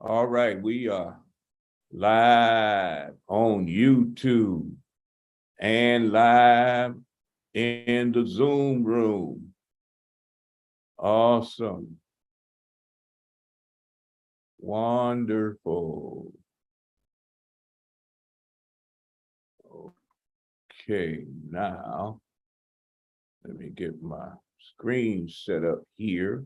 All right, we are live on YouTube and live in the Zoom room. Awesome. Wonderful. Okay, now let me get my screen set up here.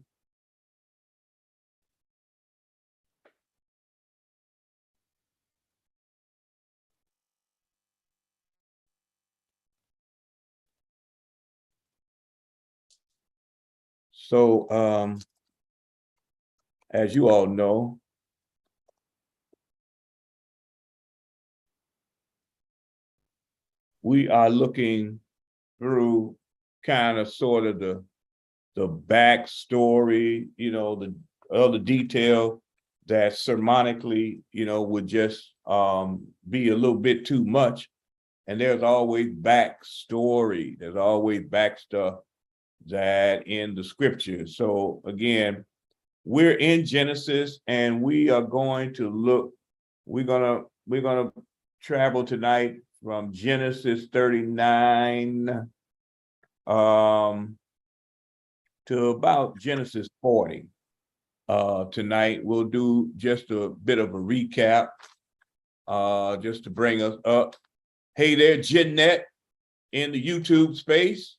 So, as you all know, we are looking through kind of sort of the backstory, the other detail that sermonically, would just be a little bit too much. And there's always backstory. There's always back stuff that in the scriptures. So again, we're in Genesis and we are going to look, we're gonna travel tonight from Genesis 39 to about Genesis 40. Tonight we'll do just a bit of a recap, just to bring us up. Hey there, Jeanette in the YouTube space.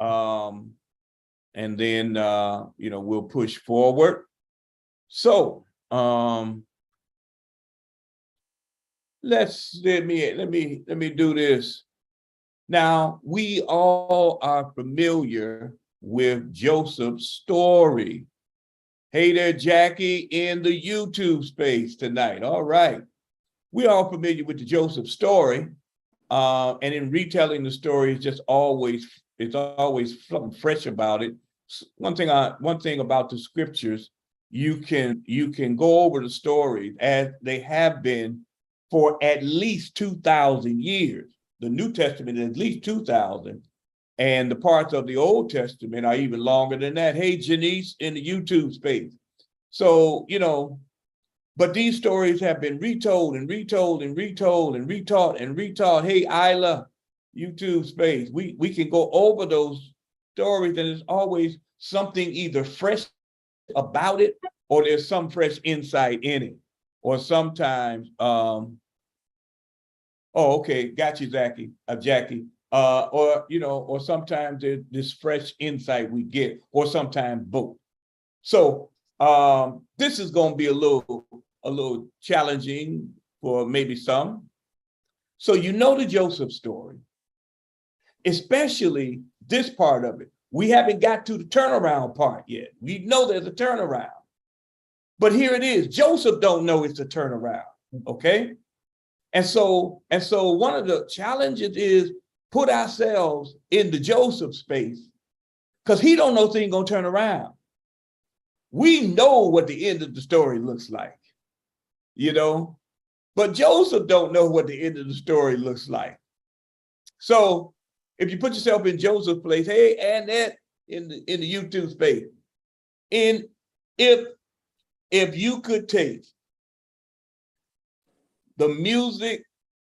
And then we'll push forward. So let me do this. Now, we all are familiar with Joseph's story. Hey there, Jackie in the YouTube space tonight. All right. We're all familiar with the Joseph story. And in retelling the story, it's always something fresh about it. One thing about the scriptures, you can go over the stories as they have been for at least 2,000 years. The New Testament is at least 2,000, and the parts of the Old Testament are even longer than that. Hey, Janice in the YouTube space. So, but these stories have been retold and retold and retold and retaught and retaught. Hey, Isla, YouTube space. We can go over those stories, and there's always something either fresh about it or there's some fresh insight in it. Or sometimes, okay, got you, Jackie. Or sometimes there's this fresh insight we get, or sometimes both. So this is going to be a little challenging for maybe some. So the Joseph story, especially this part of it. We haven't got to the turnaround part yet. We know there's a turnaround, but here it is. Joseph don't know it's a turnaround, okay? And so one of the challenges is put ourselves in the Joseph space, because he don't know things gonna turn around. We know what the end of the story looks like, but Joseph don't know what the end of the story looks like. So if you put yourself in Joseph's place, hey, Annette in the YouTube space, if you could take the music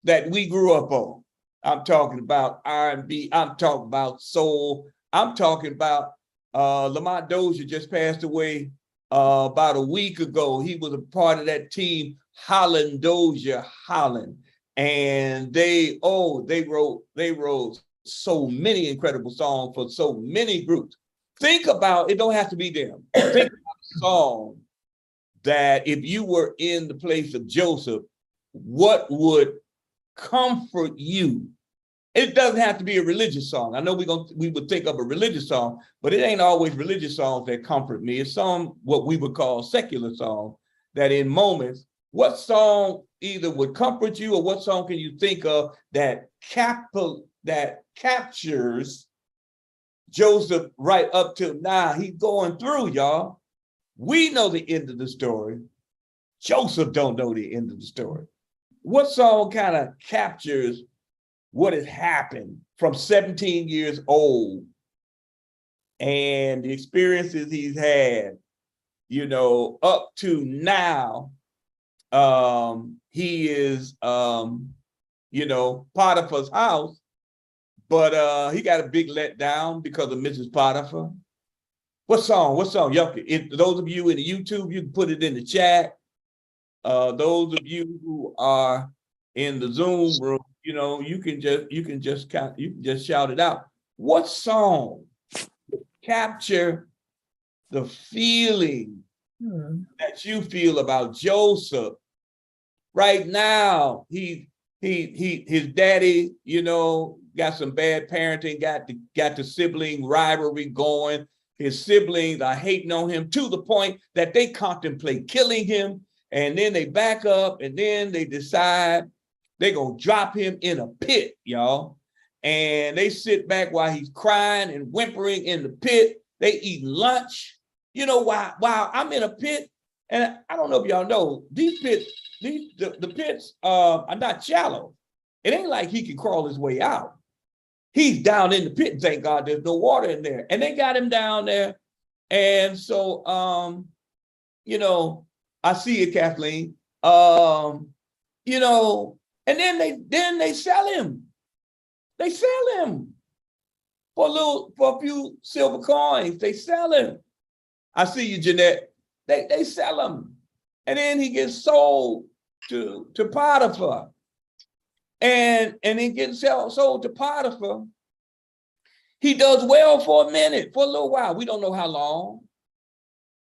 that we grew up on, I'm talking about R&B, I'm talking about soul, I'm talking about Lamont Dozier just passed away about a week ago. He was a part of that team, Holland Dozier Holland, and they wrote so many incredible songs for so many groups. Think about, it don't have to be them. Think about a song that if you were in the place of Joseph, what would comfort you? It doesn't have to be a religious song. I know we would think of a religious song, but it ain't always religious songs that comfort me. It's some what we would call secular songs that in moments, what song either would comfort you, or what song can you think of that captures Joseph right up till now? He's going through, y'all. We know the end of the story. Joseph don't know the end of the story. What song kind of captures what has happened from 17 years old and the experiences he's had, up to now, he is Potiphar's house, but he got a big letdown because of Mrs. Potiphar. What song? Y'all, those of you in the YouTube, you can put it in the chat. Those of you who are in the Zoom room, you can just shout it out. What song capture the feeling that you feel about Joseph right now? His daddy, got some bad parenting, got the sibling rivalry going. His siblings are hating on him to the point that they contemplate killing him. And then they back up and then they decide they're going to drop him in a pit, y'all. And they sit back while he's crying and whimpering in the pit. They eat lunch. While I'm in a pit, and I don't know if y'all know, these pits, the pits are not shallow. It ain't like he can crawl his way out. He's down in the pit, and thank God there's no water in there. And they got him down there. And so, I see it, Kathleen. And then they sell him. They sell him for a few silver coins. They sell him. I see you, Jeanette. They sell him. And then he gets sold to Potiphar. And he gets sold to Potiphar. He does well for a minute, for a little while. We don't know how long.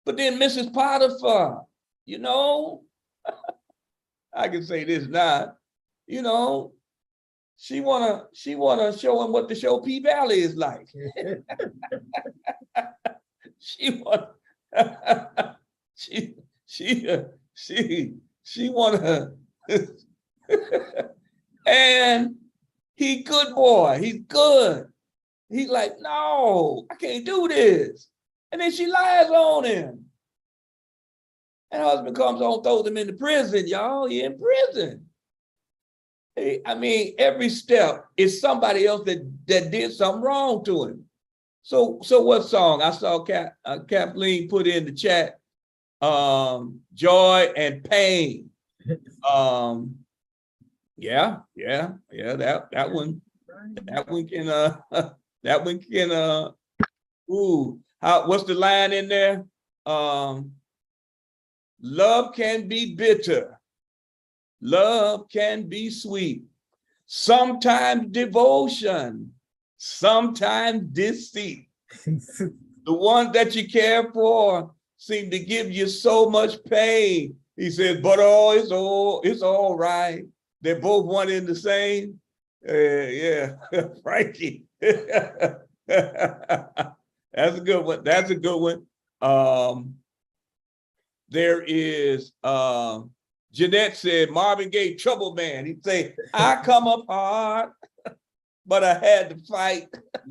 But then Mrs. Potiphar, I can say this now, she wanna show him what the show P Valley is like. she wanna and he good boy, he's good. He's like, no, I can't do this. And then she lies on him. And husband comes home, throws him into prison, y'all. He in prison. I mean, every step is somebody else that did something wrong to him. So what song? I saw Kathleen put in the chat, Joy and Pain. Yeah, that one can what's the line in there? Love can be bitter. Love can be sweet. Sometimes devotion, sometimes deceit. The ones that you care for seem to give you so much pain. He says, but it's all right. They're both one and the same. Yeah, Frankie. That's a good one. That's a good one. There is Jeanette said Marvin Gaye, Trouble Man. He'd say, I come up hard, but I had to fight.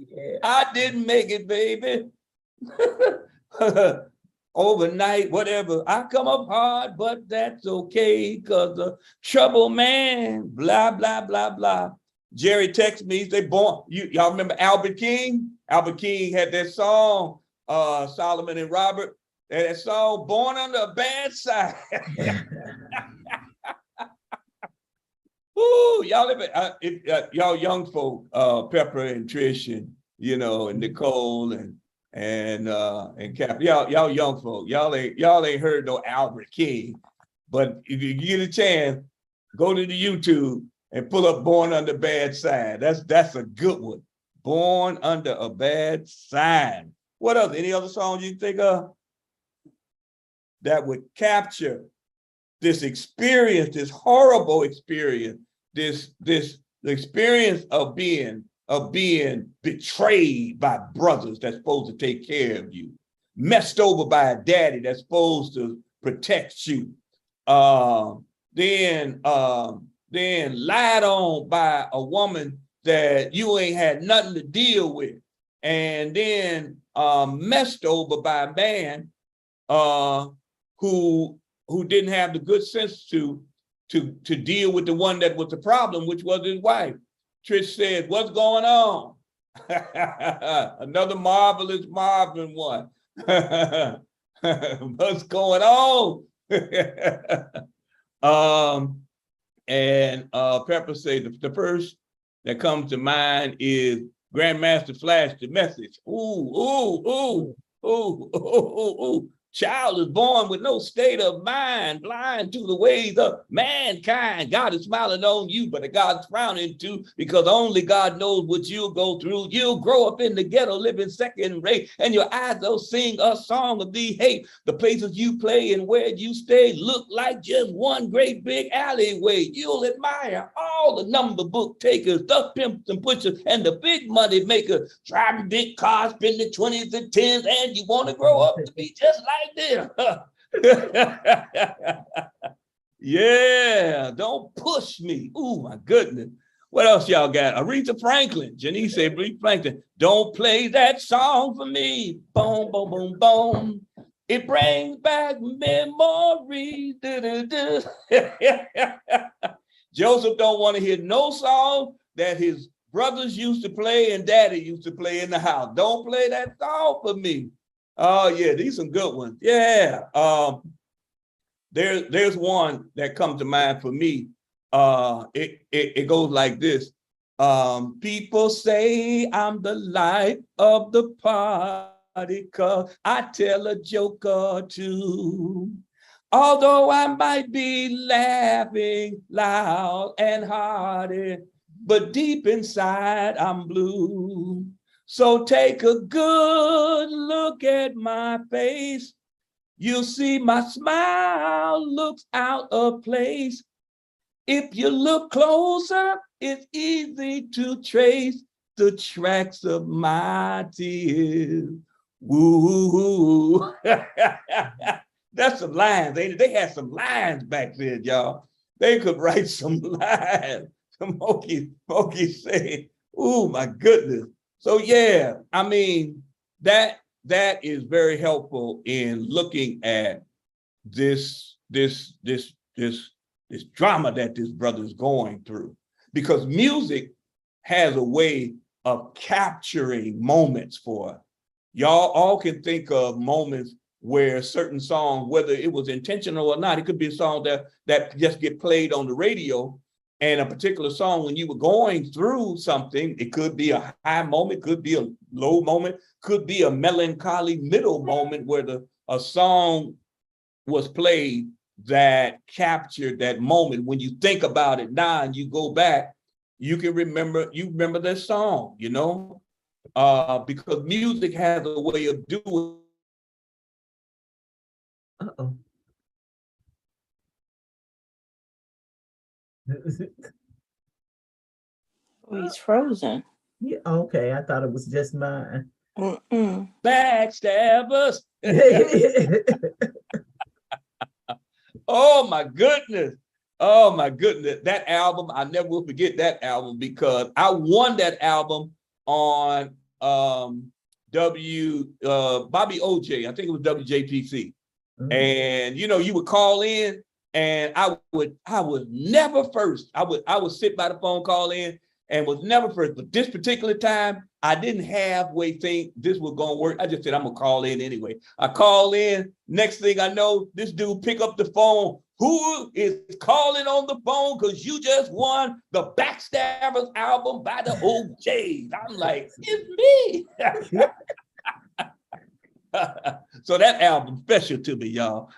Yeah. I didn't make it, baby. Overnight, whatever. I come up hard, but that's okay, because the trouble man, blah, blah, blah, blah. Jerry texted me, they born, y'all remember Albert King? Albert King had that song, Solomon and Robert, that song, Born Under a Bad Side. Ooh, y'all y'all young folk, Pepper and Trish and Nicole and Cap, y'all young folk, y'all ain't heard no Albert King, but if you get a chance, go to the YouTube and pull up Born Under a Bad Side. That's a good one. Born Under a Bad Side. What else? Any other songs you think of that would capture this experience, this horrible experience, this experience of being betrayed by brothers that's supposed to take care of you, messed over by a daddy that's supposed to protect you, then lied on by a woman that you ain't had nothing to deal with, and then messed over by a man who didn't have the good sense to deal with the one that was the problem, which was his wife. Trish says, what's going on? Another marvelous Marvin one. What's going on? And Pepper say the first that comes to mind is Grandmaster Flash the Message. Ooh. Child is born with no state of mind, blind to the ways of mankind. God is smiling on you, but God's frowning too, because only God knows what you'll go through. You'll grow up in the ghetto, living second rate, and your eyes will sing a song of thee hate. The places you play and where you stay look like just one great big alleyway. You'll admire all the number book takers, the pimps and pushers, and the big money makers, driving big cars, spending 20s and 10s, and you want to grow up to be just like them. Yeah, don't push me. Oh my goodness. What else y'all got? Aretha Franklin. Janice said, Aretha Franklin, don't play that song for me. Boom, boom, boom, boom. It brings back memories. Joseph don't want to hear no song that his brothers used to play and daddy used to play in the house. Don't play that song for me. Oh yeah, these are some good ones. Yeah. There's one that comes to mind for me. It goes like this. People say I'm the life of the party, 'cause I tell a joke or two. Although I might be laughing loud and hearty, but deep inside I'm blue. So take a good look at my face. You'll see my smile looks out of place. If you look closer, it's easy to trace the tracks of my tears. Woo. That's some lines, ain't it? They had some lines back then, y'all. They could write some lines. Smokey said, oh my goodness. So yeah, I mean, that is very helpful in looking at this drama that this brother's going through, because music has a way of capturing moments for us. Y'all all can think of moments where certain songs, whether it was intentional or not, it could be a song that just get played on the radio, and a particular song, when you were going through something, it could be a high moment, could be a low moment, could be a melancholy middle moment where a song was played that captured that moment. When you think about it now and you go back, you remember this song, you know, because music has a way of doing. Uh-oh. Oh, he's frozen. Yeah, okay, I thought it was just mine. Backstabbers. Oh my goodness. Oh my goodness. That album, I never will forget that album, because I won that album on Bobby OJ. I think it was WJPC. Mm-hmm. And you know, you would call in and I was never first. I would sit by the phone, call in, and was never first. But this particular time, I didn't halfway think this was gonna work. I just said, I'm gonna call in anyway. I call in, next thing I know, this dude pick up the phone. Who is calling on the phone? Because you just won the Backstabbers album by the OJs. I'm like, it's me. So that album special to me, y'all.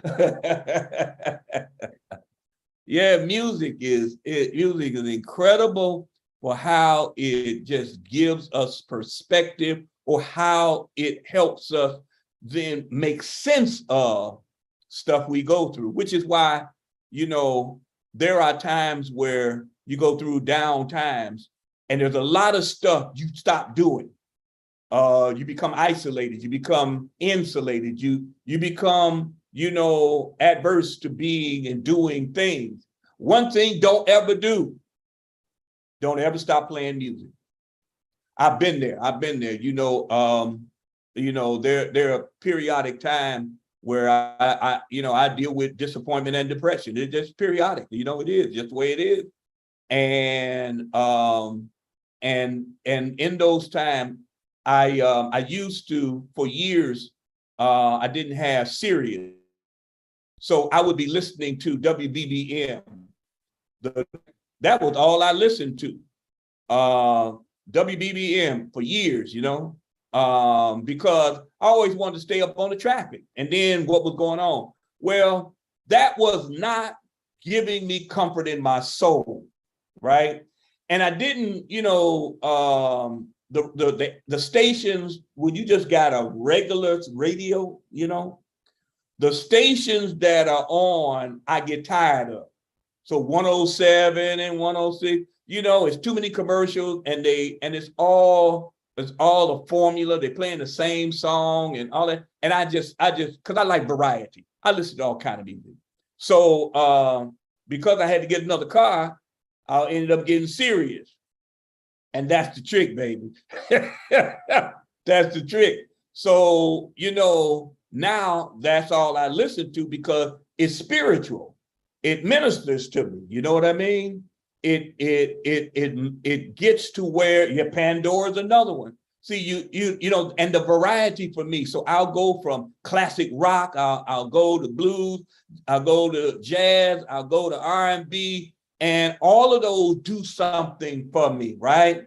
Yeah, music is incredible for how it just gives us perspective, or how it helps us then make sense of stuff we go through, which is why, you know, there are times where you go through down times and there's a lot of stuff you stop doing. You become isolated, you become insulated, you become, you know, adverse to being and doing things. One thing don't ever do, don't ever stop playing music. I've been there. You know, there are periodic times where I deal with disappointment and depression. It's just periodic. You know, it is just the way it is. And in those times, I used to, for years, I didn't have Sirius. So I would be listening to WBBM. That was all I listened to. WBBM for years, because I always wanted to stay up on the traffic. And then what was going on? Well, that was not giving me comfort in my soul, right? And I didn't, the stations, when you just got a regular radio, the stations that are on, I get tired of. So 107 and 106, it's too many commercials, and it's all a formula. They're playing the same song and all that. And I just, because I like variety. I listen to all kind of music. So because I had to get another car, I ended up getting Sirius. And that's the trick, baby. That's the trick. So, now that's all I listen to because it's spiritual. It ministers to me. You know what I mean? It gets to where your Pandora's another one. See, and the variety for me. So I'll go from classic rock, I'll go to blues, I'll go to jazz, I'll go to R&B, and all of those do something for me, right?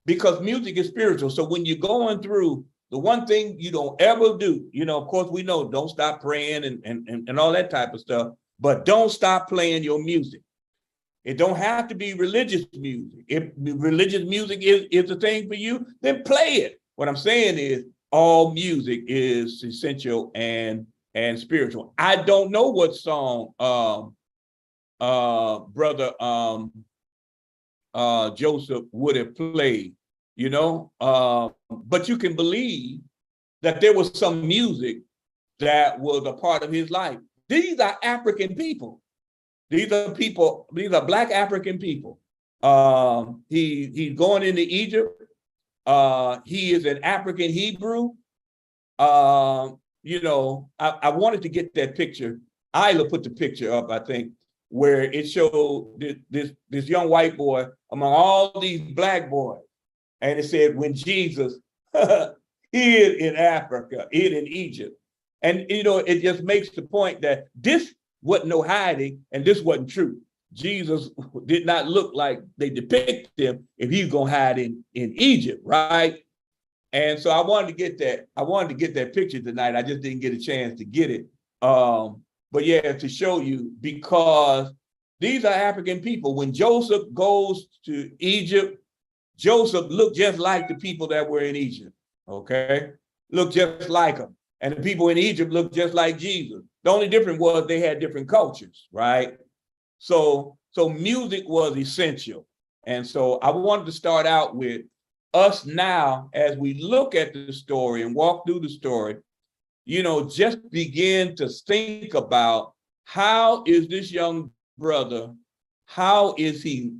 Because music is spiritual. So when you're going through, the one thing you don't ever do, of course we know, don't stop praying and all that type of stuff, but don't stop playing your music. It don't have to be religious music. If religious music is a thing for you, then play it. What I'm saying is all music is essential and spiritual. I don't know what song brother Joseph would have played, but you can believe that there was some music that was a part of his life. These are African people. These are Black African people. He's going into Egypt. He is an African Hebrew. I wanted to get that picture. Isla put the picture up, I think, where it showed this young white boy among all these Black boys. And it said, when Jesus hid in Africa, hid in Egypt. And, it just makes the point that this wasn't no hiding, and this wasn't true. Jesus did not look like they depict him if he's gonna hide in Egypt, right? And so I wanted to get that picture tonight. I just didn't get a chance to get it. But yeah, to show you, because these are African people. When Joseph goes to Egypt, Joseph looked just like the people that were in Egypt, okay? Looked just like them. And the people in Egypt looked just like Jesus. The only difference was they had different cultures, right? So music was essential. And so I wanted to start out with us now, as we look at the story and walk through the story, just begin to think about, how is this young brother, how is he,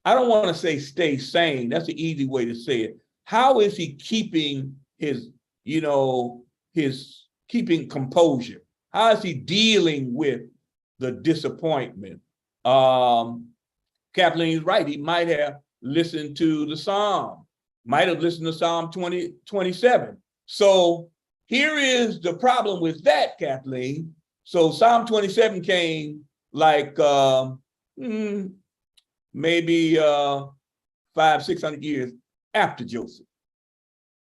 I don't want to say stay sane, that's an easy way to say it. How is he keeping his keeping composure? How is he dealing with the disappointment? Kathleen's right. He might have listened to the Psalm, might have listened to Psalm 27. So here is the problem with that, Kathleen. So Psalm 27 came like maybe 500-600 years after Joseph.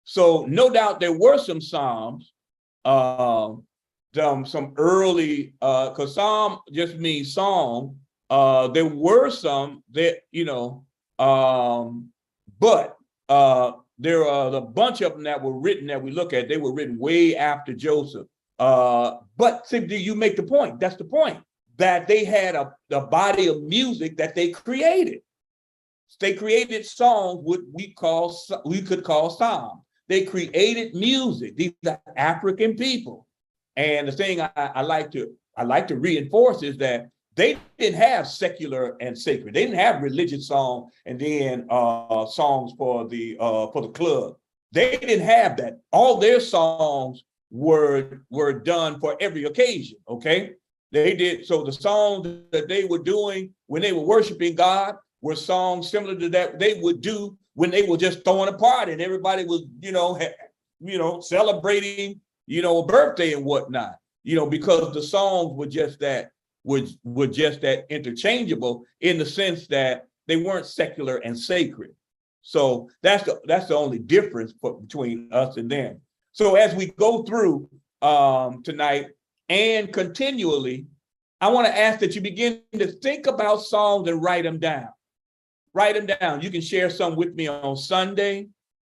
So no doubt there were some Psalms, some early, because Psalm just means song. There were some that, but there are a bunch of them that were written that we look at. They were written way after Joseph. But see, you make the point. That's the point, that they had a body of music that they created. They created songs, what we could call psalms. They created music. These are African people. And the thing I like to reinforce is that they didn't have secular and sacred. They didn't have religious songs and then songs for the club. They didn't have that. All their songs were done for every occasion. Okay, they did. So the songs that they were doing when they were worshiping God were songs similar to that they would do when they were just throwing a party and everybody was, celebrating, a birthday and whatnot. because the songs were just that interchangeable in the sense that they weren't secular and sacred. So that's the only difference between us and them. So as we go through tonight and continually, I want to ask that you begin to think about songs and write them down. Write them down. You can share some with me on Sunday,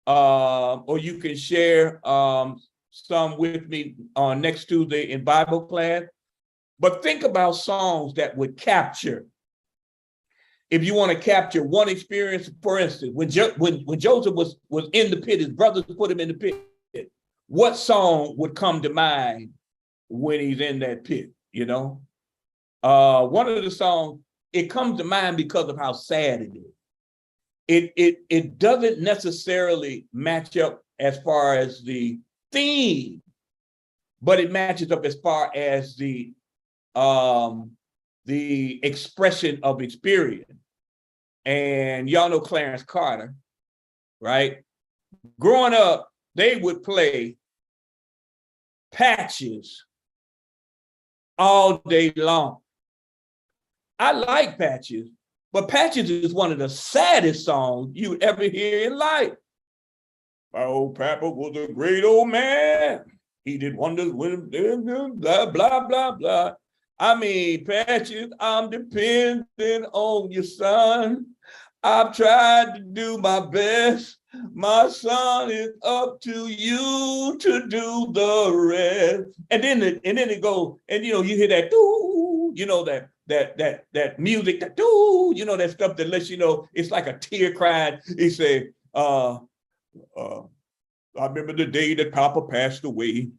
or you can share some with me on next Tuesday in Bible class. But think about songs that would capture. If you want to capture one experience, for instance, when Joseph was in the pit, his brothers put him in the pit. What song would come to mind when he's in that pit? One of the songs, it comes to mind because of how sad it is. It doesn't necessarily match up as far as the theme, but it matches up as far as the expression of experience. And y'all know Clarence Carter, right? Growing up, they would play Patches all day long. I like Patches, but Patches is one of the saddest songs you would ever hear in life. My old papa was a great old man. He did wonders with blah, blah, blah, blah. I mean, Patches, I'm depending on you, son. I've tried to do my best. My son, is up to you to do the rest. And then it goes, and you hear that doo, that music, that doo, that stuff that lets you know it's like a tear crying. He said, I remember the day that Papa passed away.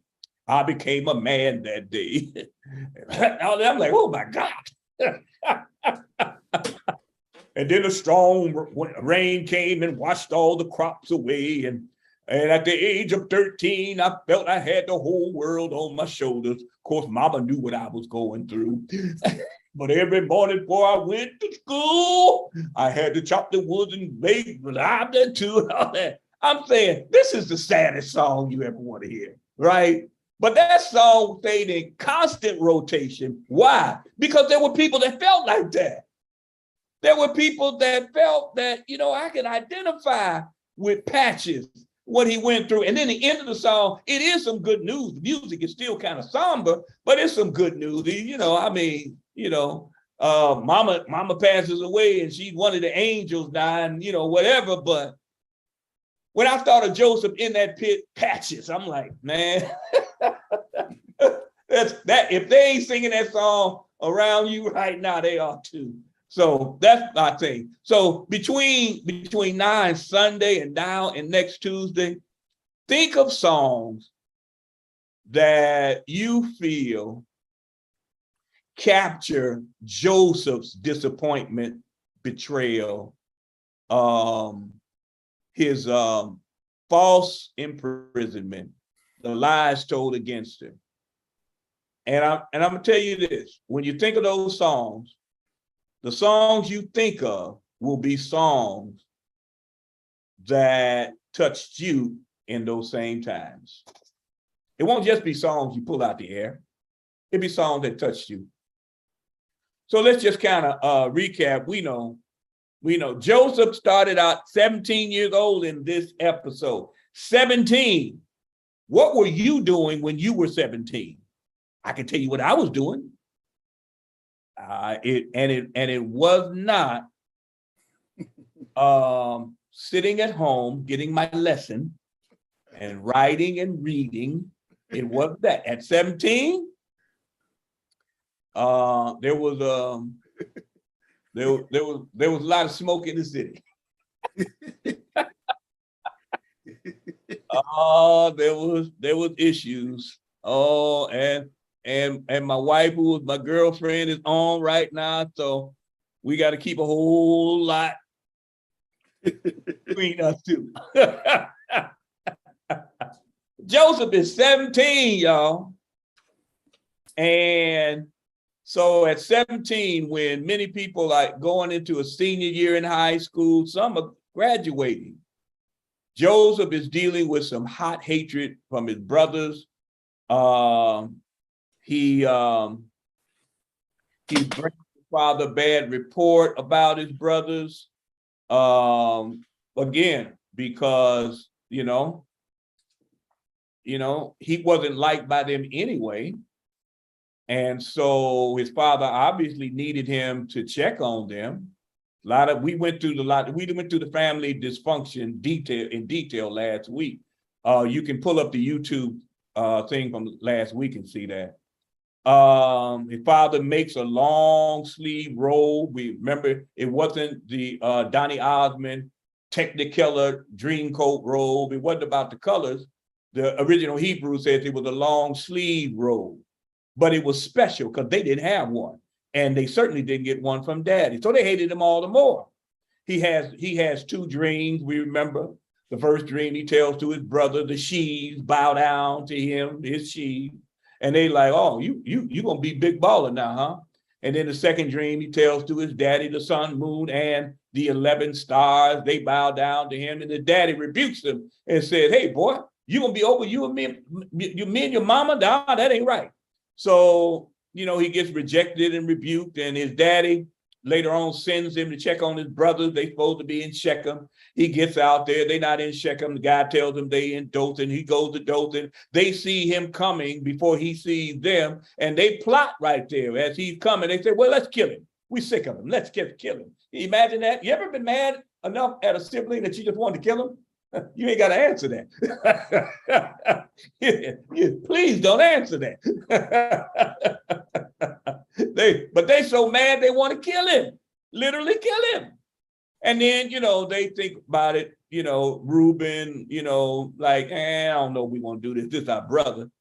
I became a man that day. I'm like, oh my God. And then a strong rain came and washed all the crops away. And at the age of 13, I felt I had the whole world on my shoulders. Of course, Mama knew what I was going through. But every morning before I went to school, I had to chop the wood and make that too and all that. I'm saying, this is the saddest song you ever want to hear, right? But that song stayed in constant rotation. Why? Because there were people that felt like that. There were people that felt that, I can identify with Patches, what he went through. And then the end of the song, it is some good news. The music is still kind of somber, but it's some good news. Mama passes away and she's one of the angels now and, whatever. But when I thought of Joseph in that pit, Patches, I'm like, man, if they ain't singing that song around you right now, they are too. So that's my thing. So between now and Sunday and now and next Tuesday, think of songs that you feel capture Joseph's disappointment, betrayal, his false imprisonment, the lies told against him. And I'm gonna tell you this: when you think of those songs, the songs you think of will be songs that touched you in those same times. It won't just be songs you pull out the air. It'll be songs that touched you. So let's just kind of recap. We know Joseph started out 17 years old in this episode. 17. What were you doing when you were 17? I can tell you what I was doing. It was not sitting at home getting my lesson and writing and reading. It was that. At 17, there was a lot of smoke in the city. There was issues. And my wife, who was my girlfriend, is on right now. So we got to keep a whole lot between us two. Joseph is 17, y'all. And so at 17, when many people are going into a senior year in high school, some are graduating, Joseph is dealing with some hot hatred from his brothers. he brings the father bad report about his brothers. Again, because he wasn't liked by them anyway. And so his father obviously needed him to check on them. We went through the family dysfunction in detail last week. You can pull up the YouTube thing from last week and see that. His father makes a long sleeve robe. We remember it wasn't the Donny Osmond Technicolor Dreamcoat robe. It wasn't about the colors. The original Hebrew says it was a long sleeve robe, but it was special because they didn't have one, and they certainly didn't get one from Daddy. So they hated him all the more. He has two dreams. We remember the first dream he tells to his brother, the sheaves bow down to him, his sheaves. And they like, oh, you gonna be big baller now, huh? And then the second dream he tells to his daddy, the sun, moon, and the 11 stars. They bow down to him, and the daddy rebukes them and says, hey, boy, you gonna be over you and me and your mama? Nah, that ain't right. So, he gets rejected and rebuked, and his daddy later on sends him to check on his brothers. They supposed to be in Shechem. He gets out there. They're not in Shechem. The guy tells him they in Dothan. He goes to Dothan. They see him coming before he sees them, and they plot right there as he's coming. They say, well, let's kill him. We sick of him. Let's kill him. Can you imagine that? You ever been mad enough at a sibling that you just wanted to kill him? You ain't got to answer that. Please don't answer that. But they so mad they want to kill him, literally kill him. And then, they think about it, Reuben, like, I don't know if we want to do this. This is our brother,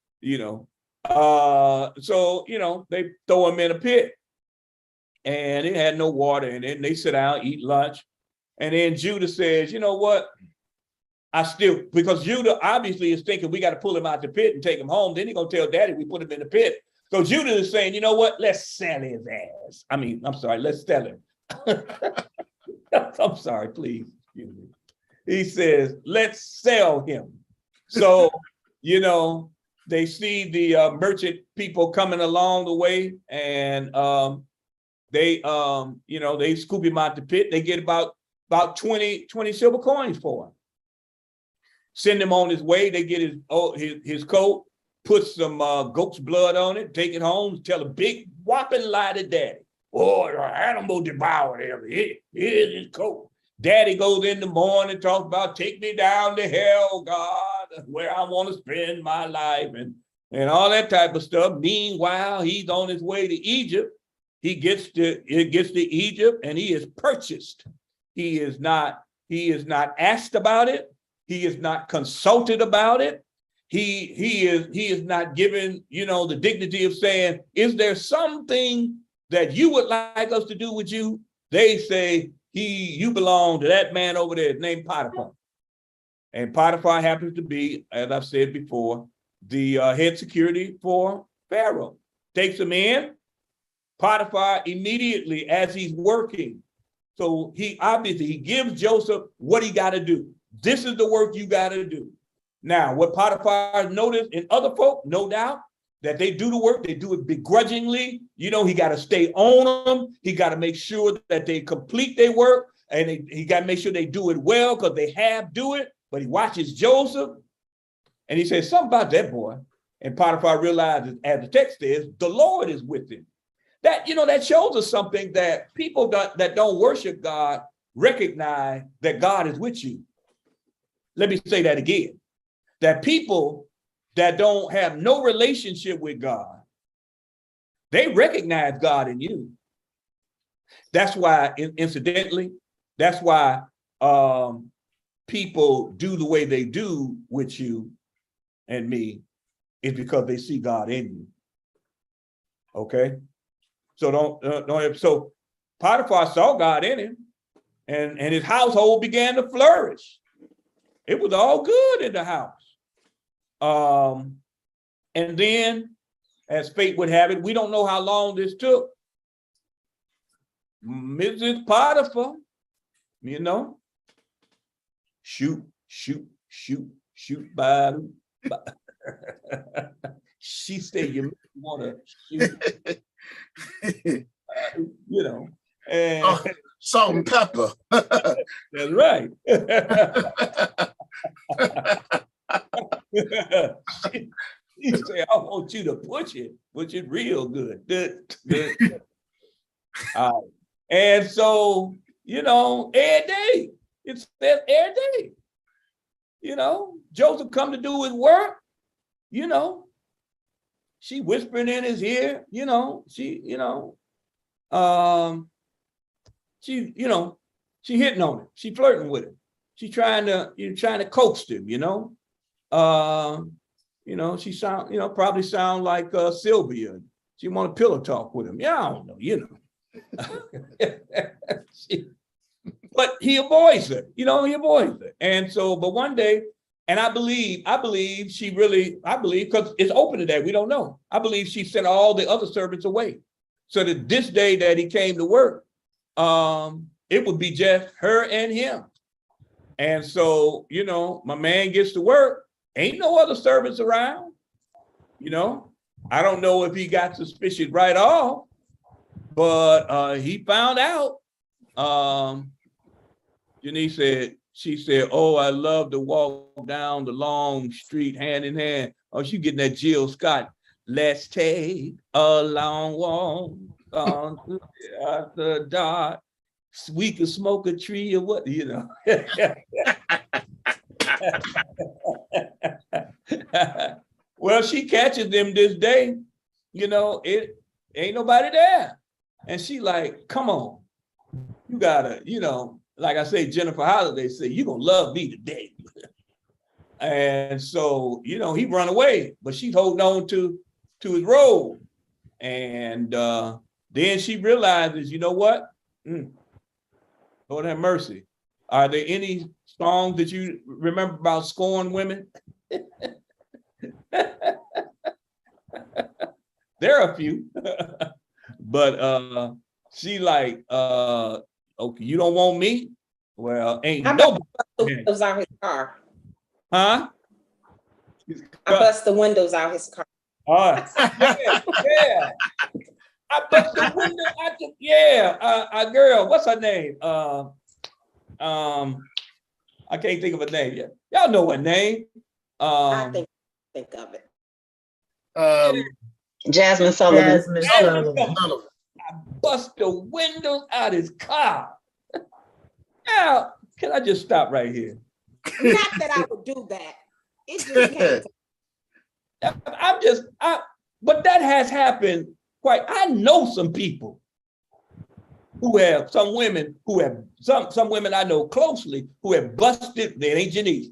So, they throw him in a pit, and it had no water in it. And they sit down, eat lunch. And then Judah says, you know what? Because Judah obviously is thinking we got to pull him out the pit and take him home. Then he's going to tell daddy we put him in the pit. So Judah is saying, you know what? Let's sell his ass. Let's sell him. I'm sorry, please. He says, let's sell him. So, they see the merchant people coming along the way, and they scoop him out the pit. They get about 20 silver coins for him. Send him on his way. They get his coat, put some goat's blood on it, take it home, tell a big whopping lie to daddy. Oh, the animal devoured him. Here's his coat. Daddy goes in the morning, talks about take me down to hell, God, where I want to spend my life and all that type of stuff. Meanwhile, he's on his way to Egypt. He gets to Egypt, and he is purchased. He is not asked about it. He is not consulted about it. He is not given, the dignity of saying, is there something that you would like us to do with you? They say, you belong to that man over there named Potiphar. And Potiphar happens to be, as I've said before, the head security for Pharaoh. Takes him in. Potiphar immediately, as he's working, so he gives Joseph what he got to do. This is the work you got to do. Now, what Potiphar noticed in other folk, no doubt, that they do the work, they do it begrudgingly. He got to stay on them. He got to make sure that they complete their work, and he got to make sure they do it well because they have do it. But he watches Joseph, and he says something about that boy. And Potiphar realizes, as the text says, the Lord is with him. That, that shows us something, that people that don't worship God recognize that God is with you. Let me say that again. That people that don't have no relationship with God, they recognize God in you. That's why, incidentally, that's why people do the way they do with you and me, is because they see God in you. Okay? So don't. So Potiphar saw God in him, and his household began to flourish. It was all good in the house. And then, as fate would have it, we don't know how long this took. Mrs. Potiphar, shoot, by. she said, you want to shoot, you know, and Oh, salt and pepper. that's right. He said, I want you to push it real good. And so, you know, every day, it says every day, you know, Joseph come to do his work, you know, she whispering in his ear, you know, she hitting on him, she flirting with him, she trying to coax him, you know. She probably sound like Sylvia. She want to pillow talk with him. Yeah, I don't know, you know. But he avoids her, he avoids her. And so, but one day, and I believe because it's open to that, we don't know. I believe she sent all the other servants away. So that this day that he came to work, it would be just her and him. And so, my man gets to work, ain't no other servants around, I don't know if he got suspicious right off, but he found out. She said, oh, I love to walk down the long street hand in hand. Oh, she getting that Jill Scott. Let's take a long walk on the dark. We could smoke a tree or what, Well, she catches them this day, it ain't nobody there. And she like, come on, you gotta, like I say, Jennifer Holliday said, you gonna love me today. And so, he run away, but she's holding on to his robe. And then she realizes, you know what? Lord have mercy. Are there any songs that you remember about scorned women? There are a few. But she like, okay, you don't want me? Well, ain't nobody. The windows out his car. Huh? I bust the windows out his car. Yeah. I bust the window out the, a girl, what's her name? I can't think of her name yet. Y'all know her name. I think of it. Jasmine Sullivan. Jasmine Sullivan. I bust the windows out his car. Now, can I just stop right here? Not that I would do that. It just came to but that has happened quite. I know some people who have some women I know closely who have busted. It ain't Janice.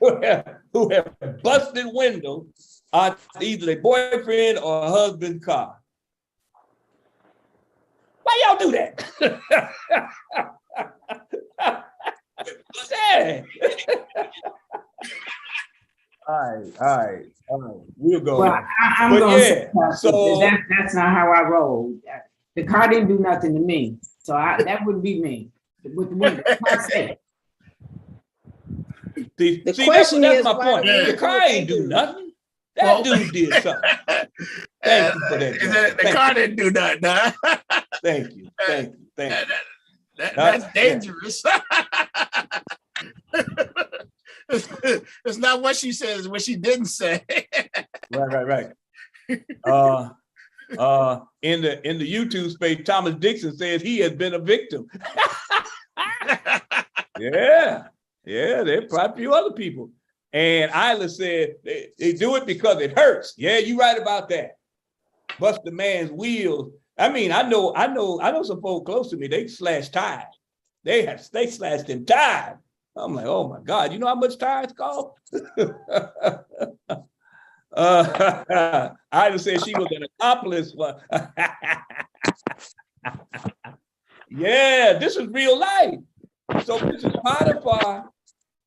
Who have busted windows on either their boyfriend or husband's car. Why y'all do that? All right. We'll go. Well, I'm But gonna say so that's not how I roll. The car didn't do nothing to me, so that wouldn't be me. With the window, that's question my is, point. Yeah. The car ain't do nothing. That dude did something. Thank you for that. The car didn't do nothing. Huh? Thank you. That's dangerous. It's not what she says, it's what she didn't say. Right. In the YouTube space, Thomas Dixon says he has been a victim. Yeah, there are probably a few other people. And Isla said they do it because it hurts. Yeah, you're right about that. Bust the man's wheels. I mean, I know some folks close to me, they slashed tires. They slashed them tires. I'm like, oh my God, you know how much tires cost? Isla said she was an accomplice. Yeah, this is real life. So Mrs. Potiphar,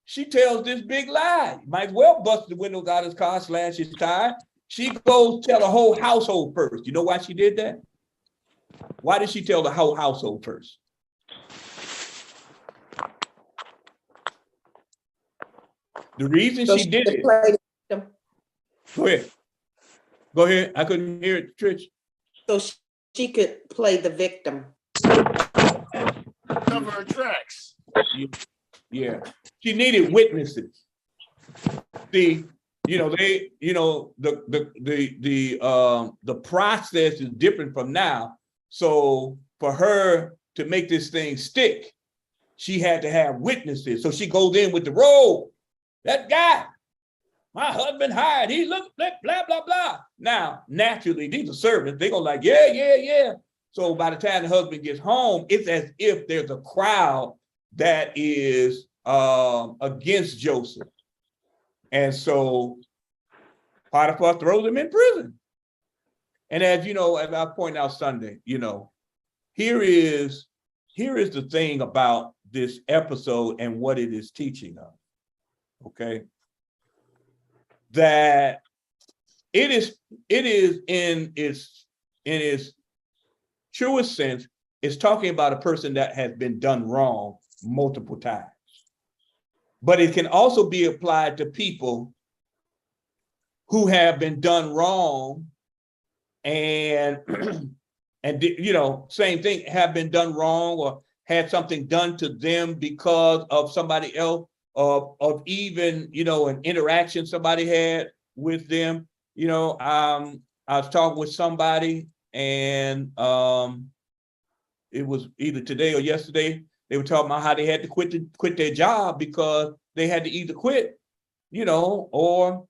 she tells this big lie. Might as well bust the windows out of his car, slash his tire. She goes tell the whole household first. You know why she did that? Why did she tell the whole household first? The reason she did it. Go ahead. Go ahead. I couldn't hear it, Trish. So she could play the victim. Cover her tracks. Yeah. She needed witnesses. See, the process is different from now. So for her to make this thing stick, she had to have witnesses. So she goes in with the role. That guy, my husband hired, he looked like blah, blah, blah. Now, naturally, these are servants. They go like, yeah. So by the time the husband gets home, it's as if there's a crowd that is against Joseph. And so Potiphar throws him in prison. And as you know, as I pointed out Sunday, here is the thing about this episode and what it is teaching us. Okay. That it is in its truest sense, it's talking about a person that has been done wrong multiple times. But it can also be applied to people who have been done wrong and same thing, have been done wrong or had something done to them because of somebody else, of even, an interaction somebody had with them. I was talking with somebody and it was either today or yesterday. They were talking about how they had to quit their job because they had to either quit, or,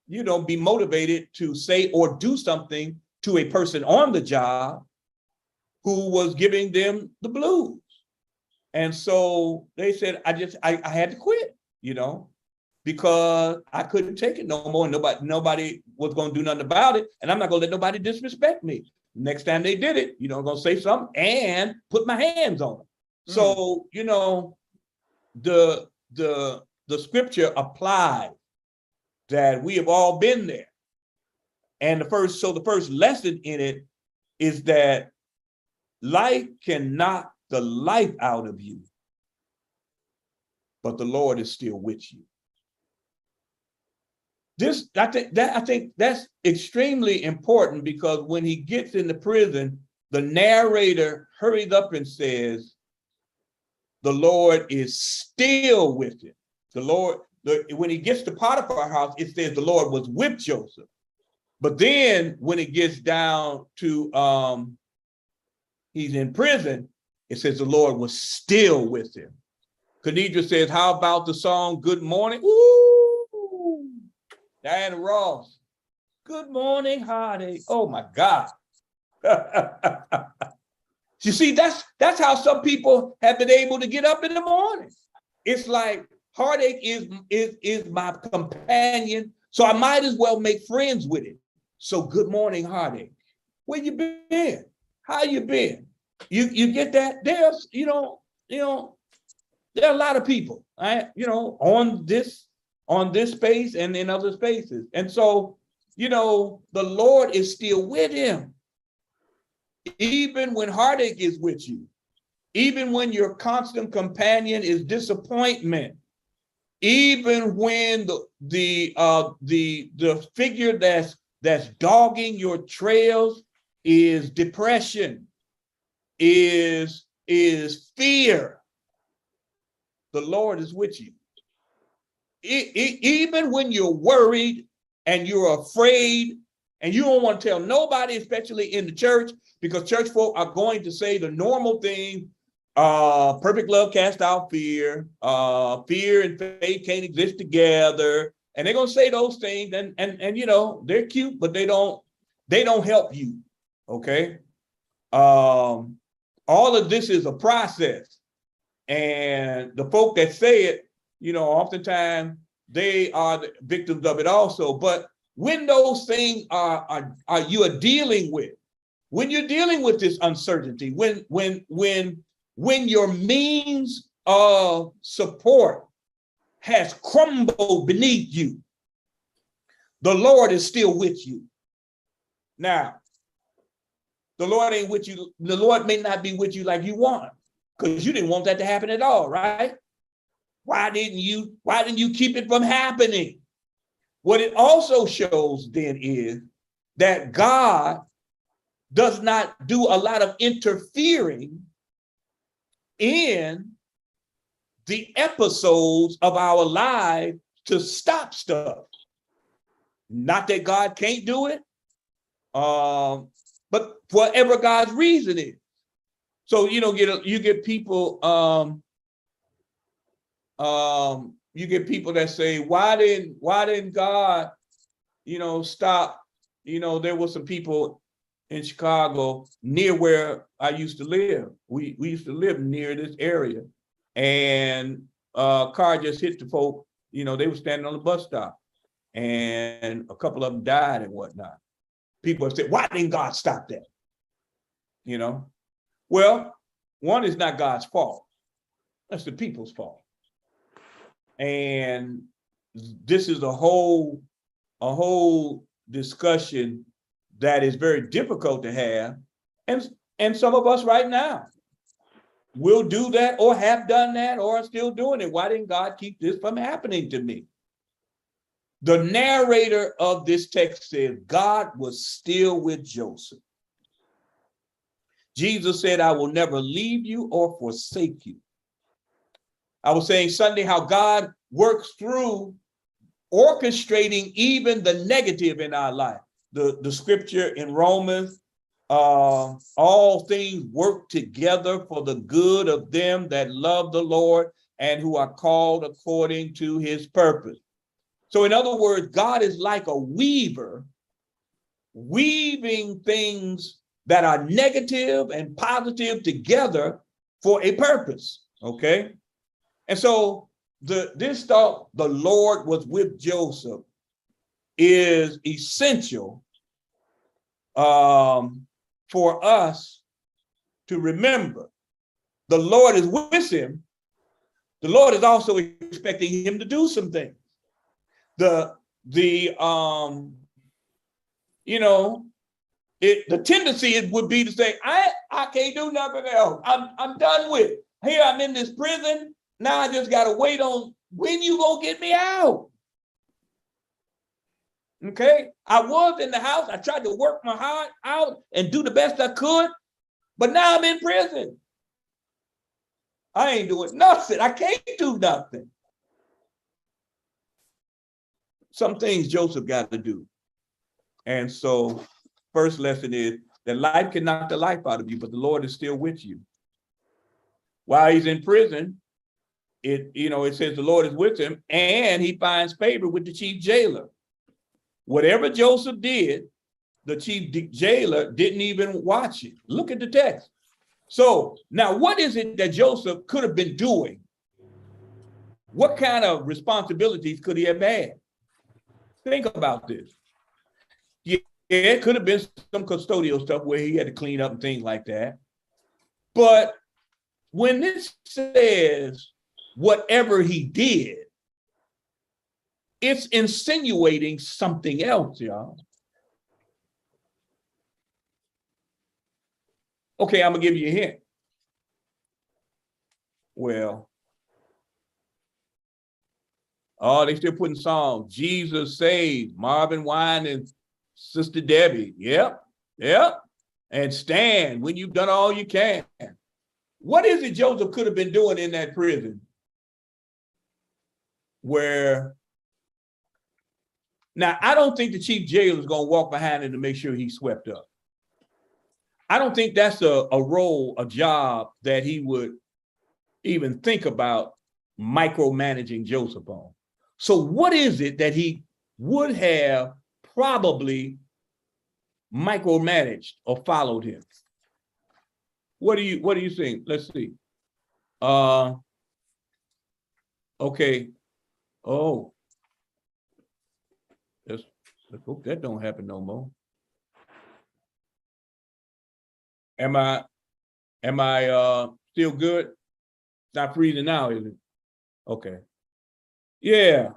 be motivated to say or do something to a person on the job who was giving them the blues. And so they said, I had to quit, because I couldn't take it no more. Nobody was going to do nothing about it. And I'm not going to let nobody disrespect me. Next time they did it, I'm going to say something and put my hands on them. So, the scripture applies that we have all been there. And the first lesson in it is that life can knock the life out of you, but the Lord is still with you. I think that's extremely important, because when he gets into prison, the narrator hurries up and says, the Lord is still with him. When he gets to Potiphar's house, it says the Lord was with Joseph. But then when it gets down to he's in prison, it says the Lord was still with him. Khadijah says, how about the song, Good Morning? Ooh, Diana Ross. Good morning, heartache. Oh my God. You see, that's how some people have been able to get up in the morning. It's like heartache is my companion, so I might as well make friends with it. So good morning, heartache. Where you been? How you been? You get that? There's, there are a lot of people, on this space and in other spaces. And so, the Lord is still with him. Even when heartache is with you, even when your constant companion is disappointment, even when the figure that's dogging your trails is depression, is fear, the Lord is with you. Even when you're worried and you're afraid and you don't want to tell nobody, especially in the church, because church folk are going to say the normal thing, perfect love casts out fear, fear and faith can't exist together. And they're going to say those things and they're cute, but they don't help you. Okay. All of this is a process. And the folk that say it, oftentimes they are the victims of it also. But when those things you are dealing with, when you're dealing with this uncertainty, when your means of support has crumbled beneath you, the Lord is still with you. Now, the Lord ain't with you. The Lord may not be with you like you want, because you didn't want that to happen at all, right? Why didn't you keep it from happening? What it also shows then is that God does not do a lot of interfering in the episodes of our life to stop stuff. Not that God can't do it, but whatever God's reason is. So you get people that say, why didn't God stop? There were some people in Chicago near where I used to live. We used to live near this area, and a car just hit the folk. They were standing on the bus stop, and a couple of them died and whatnot. People have said, why didn't God stop that? Well, one is not God's fault. That's the people's fault. And this is a whole discussion that is very difficult to have. And some of us right now will do that or have done that or are still doing it. Why didn't God keep this from happening to me? The narrator of this text says God was still with Joseph. Jesus said, I will never leave you or forsake you. I was saying Sunday how God works through orchestrating even the negative in our life. The scripture in Romans, all things work together for the good of them that love the Lord and who are called according to his purpose. So in other words, God is like a weaver, weaving things that are negative and positive together for a purpose, okay? And so this thought, the Lord was with Joseph, is essential for us to remember. The Lord is with him. The Lord is also expecting him to do some things. The tendency would be to say, I can't do nothing else. I'm done with it. Here I'm in this prison. Now I just got to wait on when you gonna get me out. Okay, I was in the house. I tried to work my heart out and do the best I could, but now I'm in prison. I ain't doing nothing. I can't do nothing. Some things Joseph got to do. And so first lesson is that life can knock the life out of you, but the Lord is still with you. While he's in prison, it says the Lord is with him and he finds favor with the chief jailer. Whatever Joseph did, the chief jailer didn't even watch it. Look at the text. So now what is it that Joseph could have been doing? What kind of responsibilities could he have had? Think about this. Yeah, it could have been some custodial stuff where he had to clean up and things like that. But when this says whatever he did, it's insinuating something else, y'all. Okay, I'm gonna give you a hint. Well, they still putting songs. Jesus Saves, Marvin Wine and Sister Debbie. Yep. And Stand, When You've Done All You Can. What is it Joseph could have been doing in that prison? Now, I don't think the chief jailer is going to walk behind him to make sure he's swept up. I don't think that's a role, a job that he would even think about micromanaging Joseph on. So what is it that he would have probably micromanaged or followed him? What do you think? Let's see. Okay. Oh. Let's hope that don't happen no more. Am I still good? Not freezing now, is it? Okay. Yeah.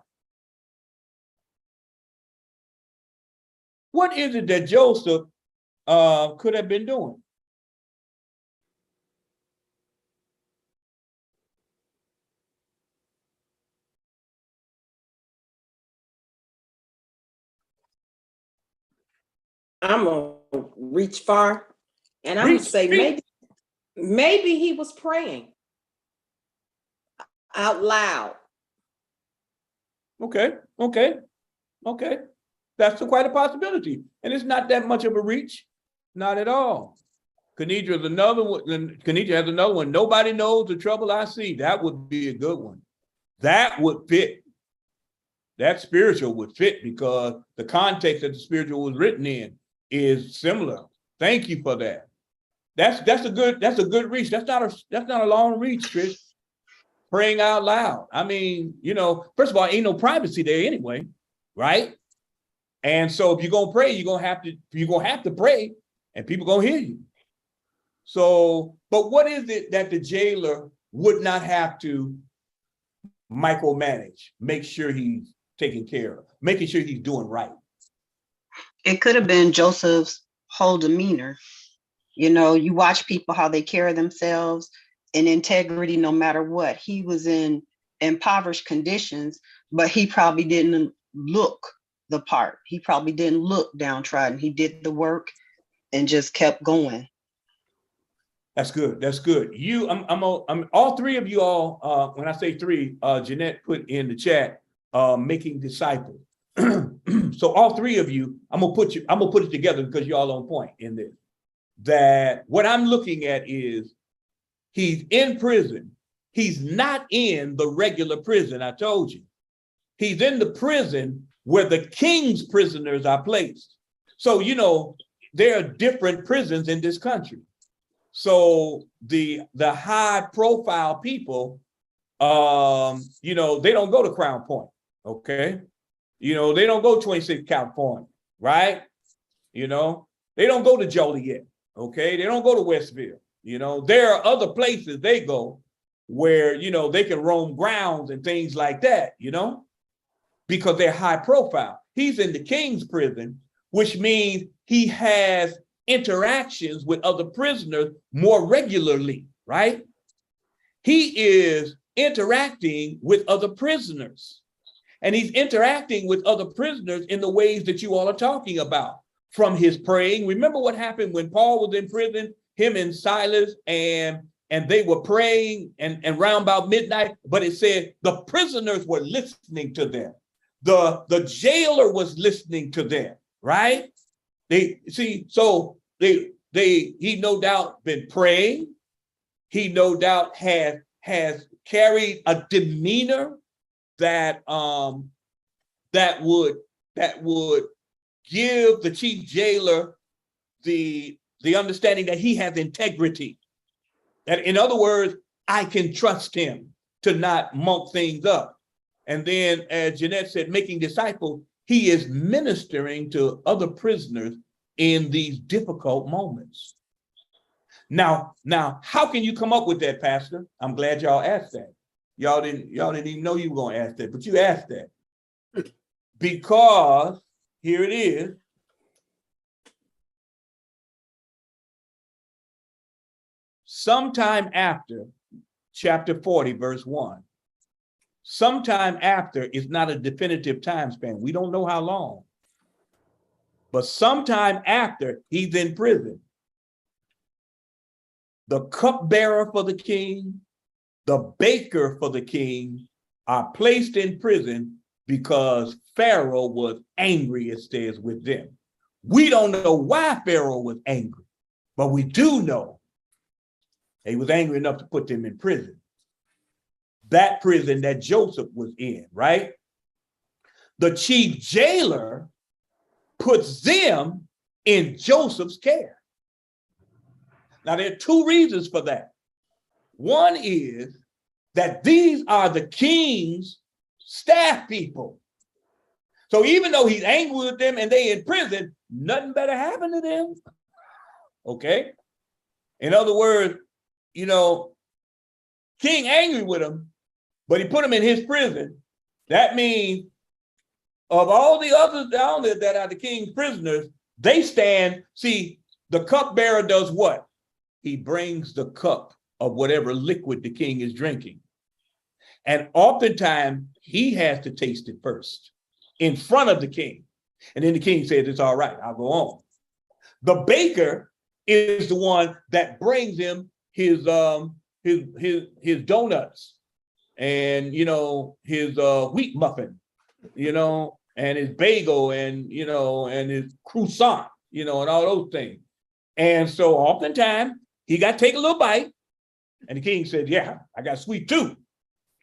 What is it that Joseph could have been doing? I'm gonna reach far, and I'm gonna Reach, say reach. maybe he was praying out loud. Okay, okay, okay. That's quite a possibility. And it's not that much of a reach. Not at all. Kenidra is another one. Kenidra has another one. Nobody knows the trouble I see. That would be a good one. That would fit. That spiritual would fit because the context that the spiritual was written in is similar. Thank you for that. That's a good reach. That's not a long reach, Trish. Praying out loud. I mean, first of all, ain't no privacy there anyway, right? And so if you're gonna pray, you're gonna have to pray, and people gonna hear you. So, but what is it that the jailer would not have to micromanage, make sure he's taken care of, making sure he's doing right? It could have been Joseph's whole demeanor. You watch people, how they carry themselves in integrity, no matter what. He was in impoverished conditions, but he probably didn't look the part. He probably didn't look downtrodden. He did the work and just kept going. That's good. That's good. I'm all three of you all. When I say three, Jeanette put in the chat, making disciples. So all three of you, I'm gonna put it together because you're all on point in this. That what I'm looking at is he's in prison. He's not in the regular prison. I told you, he's in the prison where the king's prisoners are placed. So there are different prisons in this country. So the high profile people, they don't go to Crown Point, okay? They don't go 26 California, right? They don't go to Joliet, okay? They don't go to Westville. There are other places they go where, they can roam grounds and things like that, because they're high profile. He's in the king's prison, which means he has interactions with other prisoners more regularly, right? He is interacting with other prisoners, and he's interacting with other prisoners in the ways that you all are talking about. From his praying, remember what happened when Paul was in prison, him and Silas, and they were praying and round about midnight, but it said the prisoners were listening to them. The jailer was listening to them, right? He no doubt been praying. He no doubt has carried a demeanor that would give the chief jailer the understanding that he has integrity. That, in other words, I can trust him to not monk things up. And then, as Jeanette said, making disciples, he is ministering to other prisoners in these difficult moments. Now, how can you come up with that, Pastor? I'm glad y'all asked that. Y'all didn't even know you were going to ask that, but you asked that. Because here it is. Sometime after chapter 40, verse 1. Sometime after is not a definitive time span. We don't know how long. But sometime after he's in prison, the cupbearer for the king, the baker for the king are placed in prison because Pharaoh was angry, it says, with them. We don't know why Pharaoh was angry, but we do know he was angry enough to put them in prison. That prison that Joseph was in, right? The chief jailer puts them in Joseph's care. Now, there are two reasons for that. One is that these are the king's staff people. So even though he's angry with them and they in prison, nothing better happened to them. Okay? In other words, king angry with them, but he put them in his prison. That means of all the others down there that are the king's prisoners, they stand. See, the cupbearer does what? He brings the cup of whatever liquid the king is drinking. And oftentimes he has to taste it first in front of the king. And then the king says, it's all right, I'll go on. The baker is the one that brings him his donuts and, you know, his wheat muffin, you know, and his bagel and, you know, and his croissant, you know, and all those things. And so oftentimes he got to take a little bite. And the king said, yeah, I got sweet too.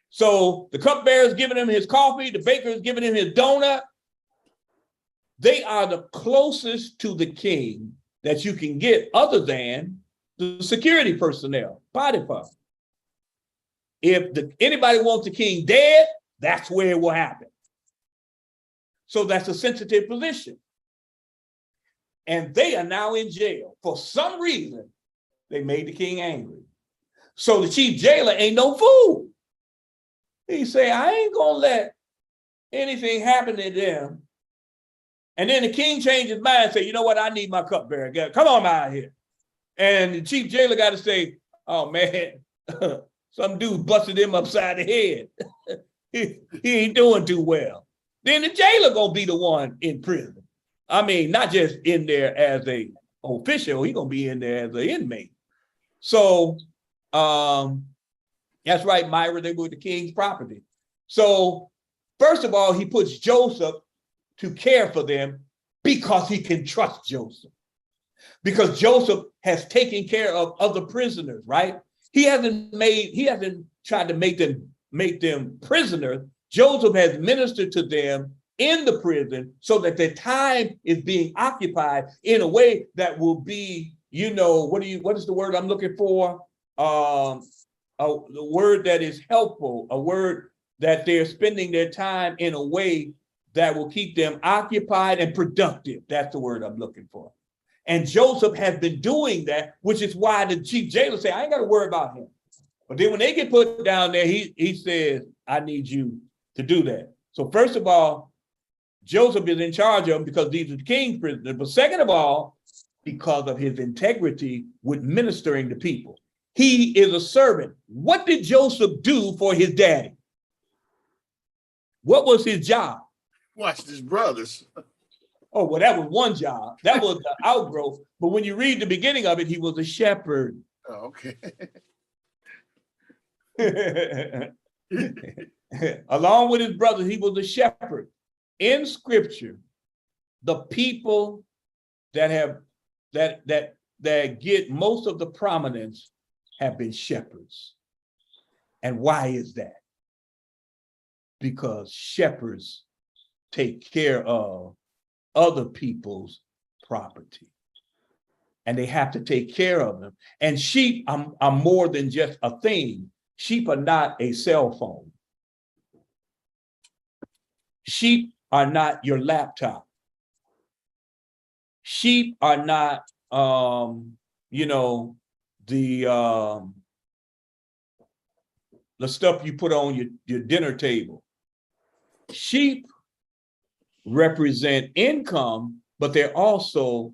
So the cupbearer is giving him his coffee. The baker is giving him his donut. They are the closest to the king that you can get other than the security personnel, Potiphar. If anybody wants the king dead, that's where it will happen. So that's a sensitive position. And they are now in jail. For some reason, they made the king angry. So the chief jailer ain't no fool. He say, I ain't gonna let anything happen to them. And then the king changed his mind and say, you know what, I need my cupbearer. Come on out here. And the chief jailer got to say, oh man, some dude busted him upside the head. he ain't doing too well. Then the jailer gonna be the one in prison. I mean, not just in there as a official, he gonna be in there as an inmate. So that's right, Myra, they were the king's property. So first of all, he puts Joseph to care for them because he can trust Joseph. Because Joseph has taken care of other prisoners, right? He hasn't tried to make them prisoners. Joseph has ministered to them in the prison so that their time is being occupied in a way that will be, you know, what is the word I'm looking for? The word that is helpful, a word that they're spending their time in a way that will keep them occupied and productive. That's the word I'm looking for. And Joseph has been doing that, which is why the chief jailer said, I ain't got to worry about him. But then when they get put down there, he says, I need you to do that. So first of all, Joseph is in charge of them because these are the king's prisoners. But second of all, because of his integrity with ministering to people. He is a servant. What did Joseph do for his daddy? What was his job? Watched his brothers. Oh, well, that was one job. That was the outgrowth. But when you read the beginning of it, he was a shepherd. Oh, okay. Along with his brothers, he was a shepherd. In scripture, the people that get most of the prominence have been shepherds. And why is that? Because shepherds take care of other people's property. And they have to take care of them. And sheep are more than just a thing. Sheep are not a cell phone. Sheep are not your laptop. Sheep are not, you know, the stuff you put on your dinner table. Sheep represent income, but they're also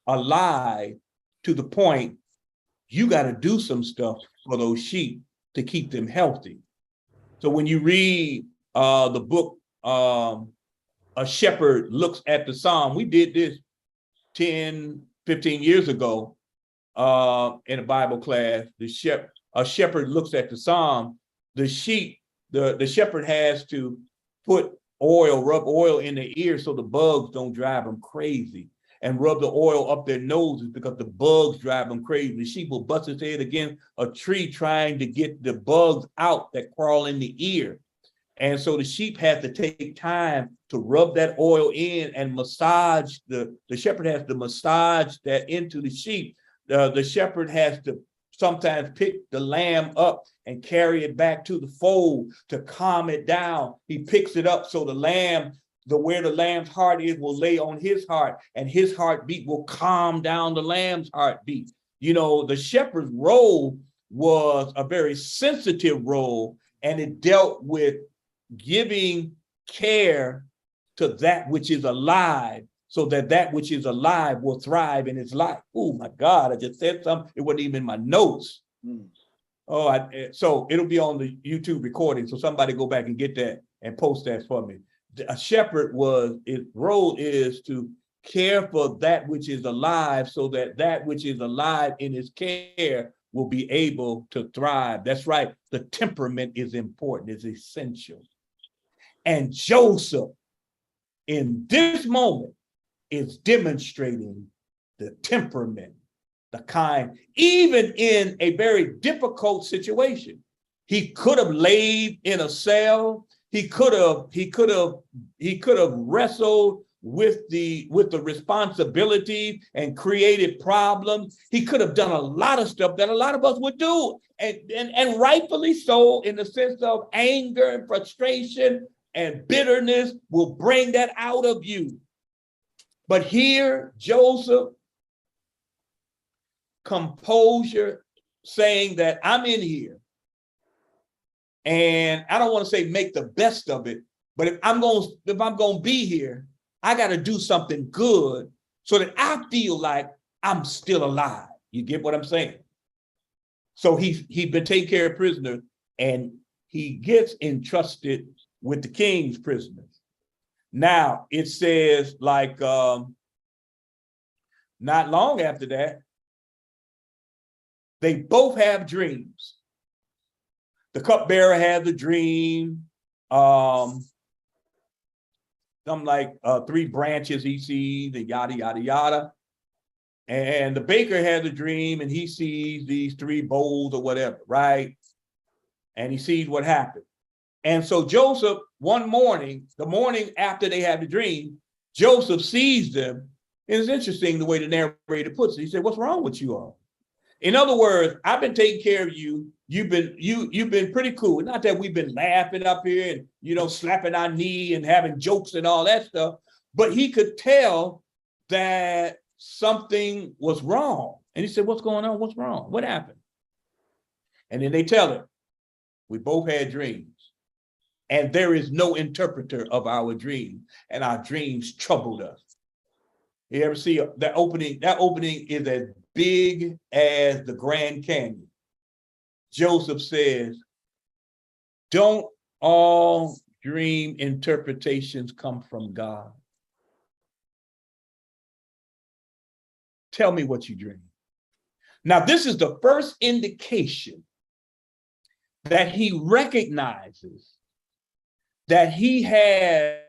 alive to the point you got to do some stuff for those sheep to keep them healthy. So when you read the book, A Shepherd Looks at the Psalm, we did this 10, 15 years ago in a Bible class. A shepherd looks at the Psalm. The shepherd has to rub oil in their ears so the bugs don't drive them crazy, and rub the oil up their noses because the bugs drive them crazy. The sheep will bust its head against a tree trying to get the bugs out that crawl in the ear. And so the sheep has to take time to rub that oil in and massage. The shepherd has to massage that into the sheep. The shepherd has to sometimes pick the lamb up and carry it back to the fold to calm it down. He picks it up so the lamb, where the lamb's heart is, will lay on his heart, and his heartbeat will calm down the lamb's heartbeat. You know, the shepherd's role was a very sensitive role, and it dealt with giving care to that which is alive, so that which is alive will thrive in its life. Oh my God, I just said something. It wasn't even in my notes. So it'll be on the YouTube recording. So somebody go back and get that and post that for me. A shepherd his role is to care for that which is alive so that that which is alive in his care will be able to thrive. That's right. The temperament is important, is essential. And Joseph, in this moment, is demonstrating the temperament, the kind, even in a very difficult situation. He could have laid in a cell. He could have wrestled with the responsibility and created problems. He could have done a lot of stuff that a lot of us would do, and rightfully so, in the sense of anger and frustration and bitterness will bring that out of you. But here, Joseph, composure, saying that I'm in here, and I don't want to say make the best of it, but if I'm going to be here, I got to do something good so that I feel like I'm still alive. You get what I'm saying? So he'd been taking care of prisoners, and he gets entrusted with the king's prisoners. Now it says, like, not long after that, they both have dreams. The cupbearer had the dream. Something like 3 branches he sees, and yada, yada, yada. And the baker had the dream, and he sees these 3 bowls or whatever, right? And he sees what happened. And so Joseph, one morning, the morning after they had the dream, Joseph sees them. And it's interesting the way the narrator puts it. He said, "What's wrong with you all?" In other words, I've been taking care of you. You've been pretty cool. Not that we've been laughing up here and, slapping our knee and having jokes and all that stuff, but he could tell that something was wrong. And he said, "What's going on? What's wrong? What happened?" And then they tell him, "We both had dreams, and there is no interpreter of our dreams, and our dreams troubled us." You ever see that opening? That opening is as big as the Grand Canyon. Joseph says, "Don't all dream interpretations come from God? Tell me what you dream." Now, this is the first indication that he recognizes that he has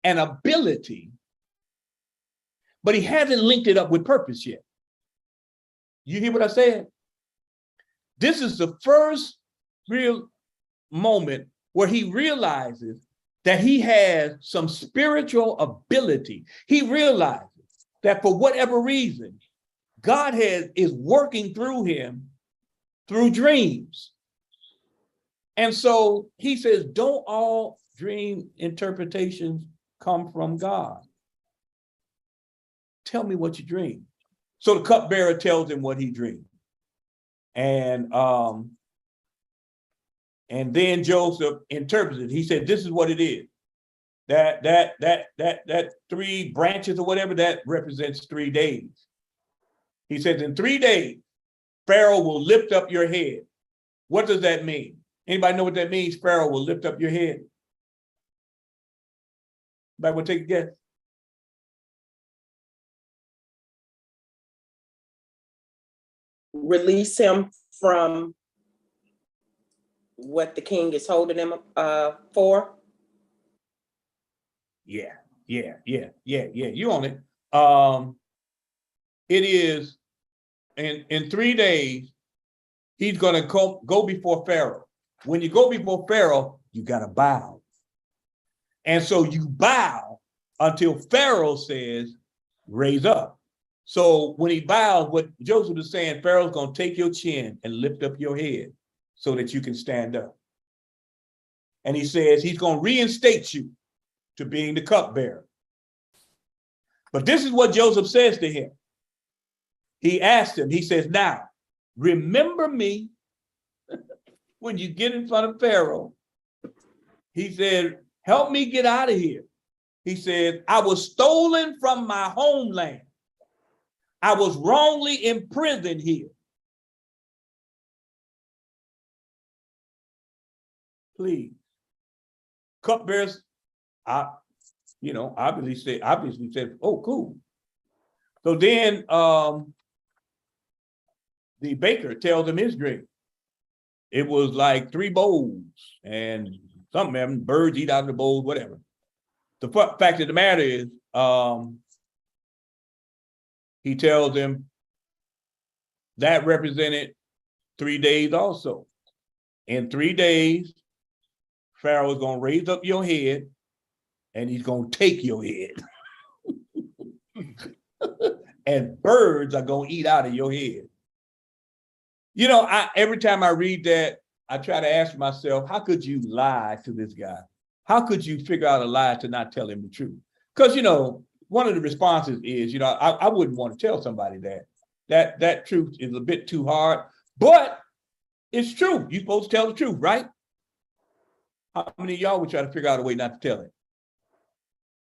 an ability, but he hasn't linked it up with purpose yet. You hear what I said? This is the first real moment where he realizes that he has some spiritual ability. He realizes that for whatever reason, God is working through him through dreams. And so he says, don't all dream interpretations come from God? Tell me what you dream. So the cupbearer tells him what he dreamed. And then Joseph interprets it. He said, "This is what it is. That 3 branches or whatever, that represents 3 days." He says, "In 3 days, Pharaoh will lift up your head." What does that mean? Anybody know what that means? Pharaoh will lift up your head. Anybody want to take a guess? Release him from what the king is holding him for. Yeah. You on it. It is in 3 days, he's gonna go before Pharaoh. When you go before Pharaoh, you gotta bow. And so you bow until Pharaoh says, "Raise up." So when he bows, what Joseph is saying, Pharaoh's gonna take your chin and lift up your head so that you can stand up. And he says he's gonna reinstate you to being the cupbearer. But this is what Joseph says to him. He asked him, he says, "Now, remember me when you get in front of Pharaoh." He said, "Help me get out of here." He said, "I was stolen from my homeland. I was wrongly imprisoned here. Please." Cupbearers, you know, obviously said, oh, cool. So then the baker tells him his dream. It was like 3 bowls and something of them, birds eat out of the bowls, whatever. The fact of the matter is, he tells him that represented 3 days also. In 3 days, Pharaoh is going to raise up your head and he's going to take your head. And birds are going to eat out of your head. You know, every time I read that, I try to ask myself, how could you lie to this guy? How could you figure out a lie to not tell him the truth? Because, you know, one of the responses is, you know, I wouldn't want to tell somebody that truth is a bit too hard, but it's true. You're supposed to tell the truth, right? How many of y'all would try to figure out a way not to tell it?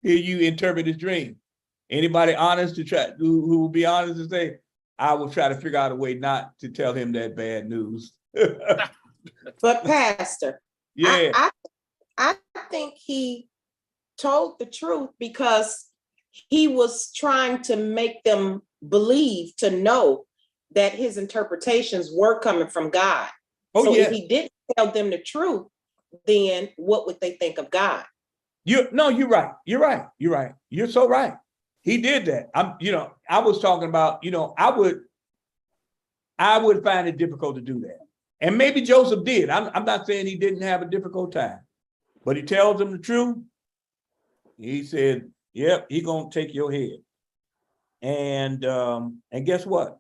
Here you interpret his dream. Anybody honest who will be honest and say, I will try to figure out a way not to tell him that bad news. But Pastor, Yeah. I think he told the truth because he was trying to make them believe, to know that his interpretations were coming from God. Oh, so yeah. if he didn't tell them the truth, then what would they think of God? You're right. You're so right. He did that. I was talking about, you know, I would find it difficult to do that. And maybe Joseph did. I'm not saying he didn't have a difficult time, but he tells them the truth. He said, yep, he's gonna take your head. And guess what?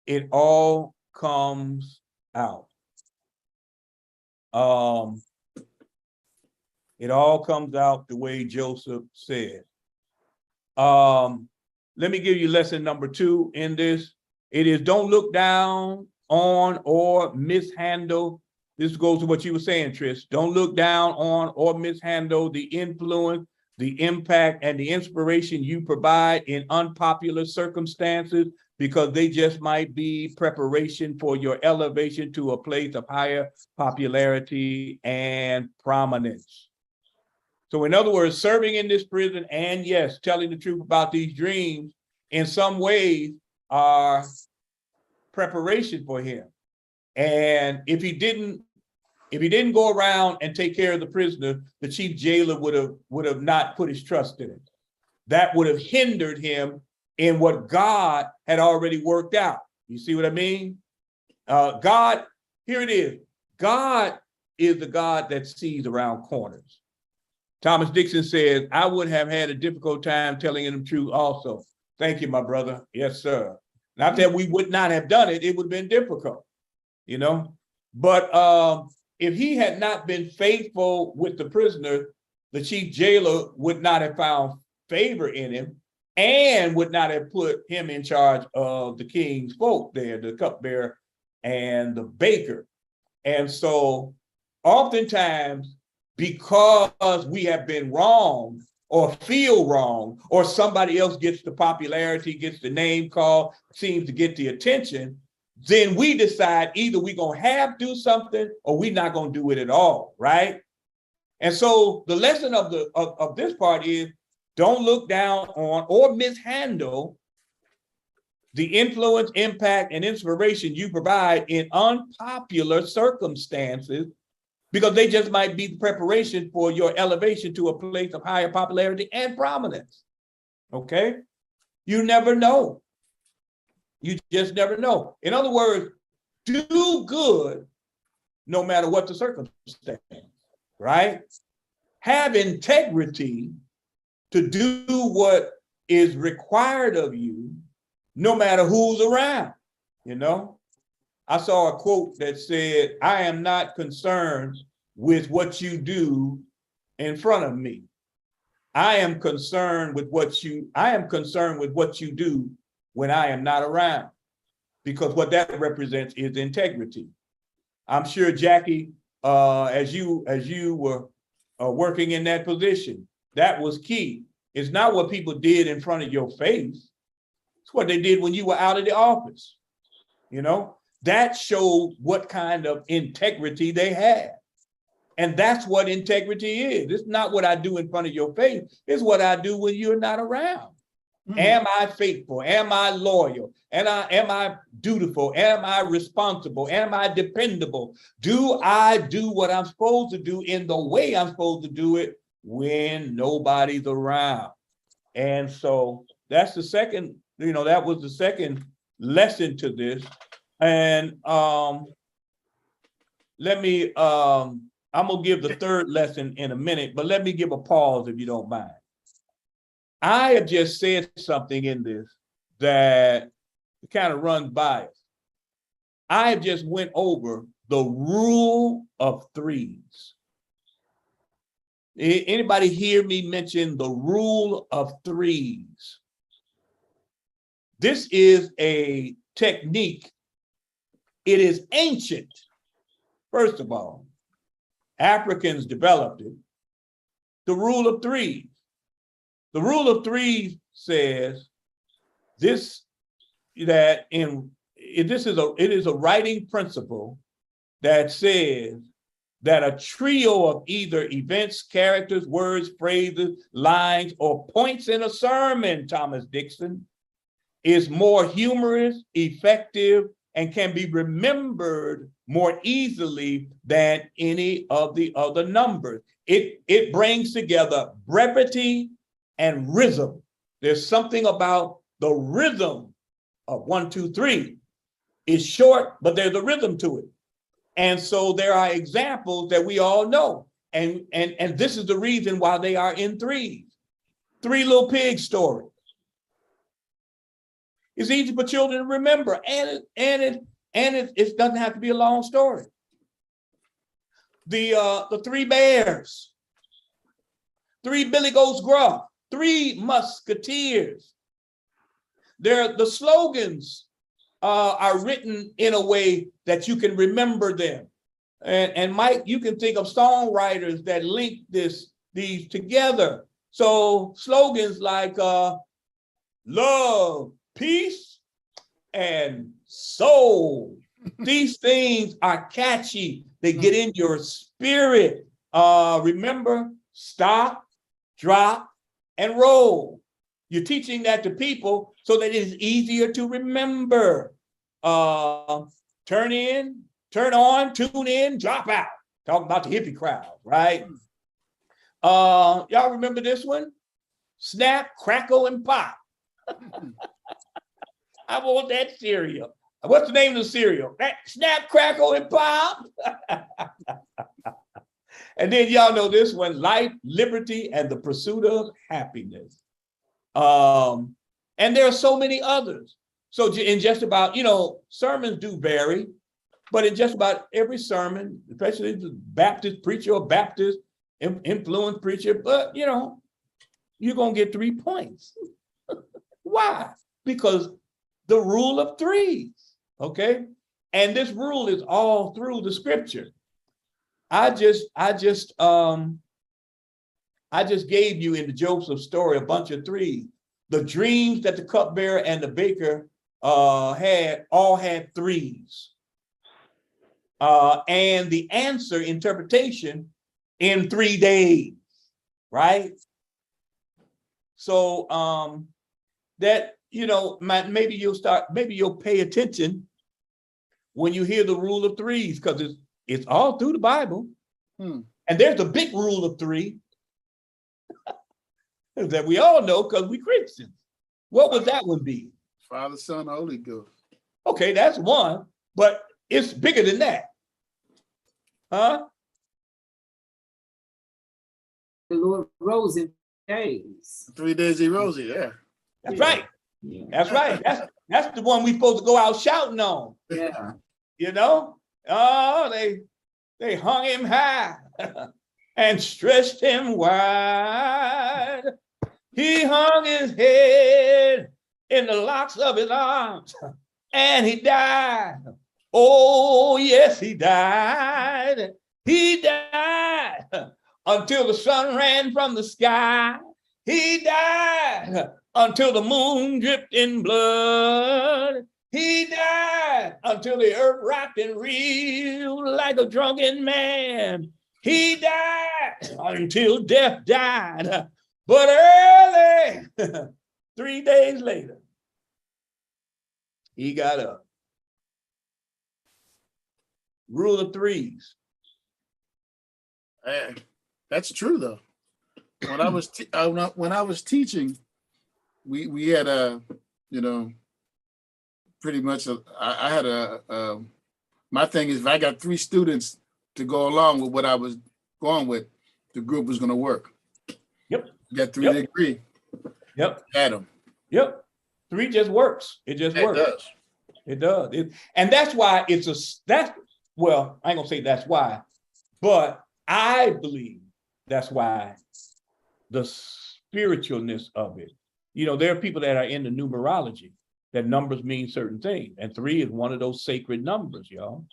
It all comes out. It all comes out the way Joseph said. Let me give you lesson number 2 in this. It is don't look down on or mishandle. This goes to what you were saying, Trish. Don't look down on or mishandle the influence, the impact, and the inspiration you provide in unpopular circumstances, because they just might be preparation for your elevation to a place of higher popularity and prominence. So in other words, serving in this prison and yes, telling the truth about these dreams in some ways are preparation for him. And if he didn't go around and take care of the prisoner, the chief jailer would have not put his trust in him. That would have hindered him in what God had already worked out. You see what I mean? God, here it is. God is the God that sees around corners. Thomas Dixon says, I would have had a difficult time telling him the truth also. Thank you, my brother. Yes, sir. Not that we would not have done it, it would have been difficult, you know? But if he had not been faithful with the prisoner, the chief jailer would not have found favor in him and would not have put him in charge of the king's folk there, the cupbearer and the baker. And so oftentimes, because we have been wrong or feel wrong, or somebody else gets the popularity, gets the name call, seems to get the attention, then we decide either we're going to have to do something or we're not going to do it at all, right? And so the lesson of this part is don't look down on or mishandle the influence, impact, and inspiration you provide in unpopular circumstances, because they just might be the preparation for your elevation to a place of higher popularity and prominence. Okay? You never know. You just never know. In other words, do good no matter what the circumstance, right? Have integrity to do what is required of you no matter who's around, you know? I saw a quote that said, I am not concerned with what you do in front of me. I am concerned with what you do when I am not around, because what that represents is integrity. I'm sure, Jackie, as you were working in that position, that was key. It's not what people did in front of your face. It's what they did when you were out of the office, you know? That showed what kind of integrity they had. And that's what integrity is. It's not what I do in front of your face. It's what I do when you're not around. Am I faithful? Am I loyal? Am I dutiful? Am I responsible? Am I dependable? Do I do what I'm supposed to do in the way I'm supposed to do it when nobody's around? And so that's the second, that was the second lesson to this. And I'm gonna give the third lesson in a minute, but let me give a pause if you don't mind. I have just said something in this that kind of runs by us. I have just went over the rule of threes. Anybody hear me mention the rule of threes? This is a technique. It is ancient. First of all, Africans developed it. The rule of threes. The rule of threes says this, that it is a writing principle that says that a trio of either events, characters, words, phrases, lines, or points in a sermon, Thomas Dixon, is more humorous, effective, and can be remembered more easily than any of the other numbers. It brings together brevity and rhythm. There's something about the rhythm of 1, 2, 3. It's short, but there's a rhythm to it. And so there are examples that we all know. And this is the reason why they are in threes. Three Little Pigs story. It's easy for children to remember, and it doesn't have to be a long story. The Three Bears, Three Billy Goats Gruff, Three Musketeers. The slogans are written in a way that you can remember them. And Mike, you can think of songwriters that link these together. So slogans like love, peace, and soul. These things are catchy. They get in your spirit. Remember, stop, drop, and roll. You're teaching that to people so that it is easier to remember. Turn in, turn on, tune in, drop out. Talking about the hippie crowd, right? Y'all remember this one? Snap, crackle, and pop. I want that cereal. What's the name of the cereal? That Snap, Crackle, and Pop. And then y'all know this one, life, liberty, and the pursuit of happiness. And there are so many others. So in just about, sermons do vary, but in just about every sermon, especially the Baptist preacher or Baptist influenced preacher, but you're gonna get 3 points. Why? Because the rule of threes, okay? And this rule is all through the scripture. I just gave you in the Joseph story a bunch of threes. The dreams that the cupbearer and the baker had threes. And the answer interpretation in 3 days, right? So that, maybe you'll pay attention when you hear the rule of threes, because it's all through the Bible. And there's a big rule of 3 that we all know because we Christians. What would that one be? Father, Son, Holy Ghost. Okay, that's one, but it's bigger than that. Huh? The Lord rose in days. 3 days he rose it, yeah. That's right. Yeah. That's right. That's the one we supposed to go out shouting on. Yeah. Oh, they hung him high and stretched him wide. He hung his head in the locks of his arms and he died. Oh, yes, he died. He died until the sun ran from the sky. He died until the moon dripped in blood. He died until the earth rocked and reeled like a drunken man. He died until death died. But early, 3 days later, he got up. Rule of threes. That's true though. When I was when I was teaching, we had pretty much I had my thing is if I got 3 students to go along with what I was going with, the group was going to work. Yep. You got 3 Yep. to agree. Yep. Adam. Yep. 3 just works. It just works. It does. It does. And that's why well, I ain't gonna say that's why, but I believe that's why the spiritualness of it. There are people that are into numerology, that numbers mean certain things. And 3 is one of those sacred numbers, y'all.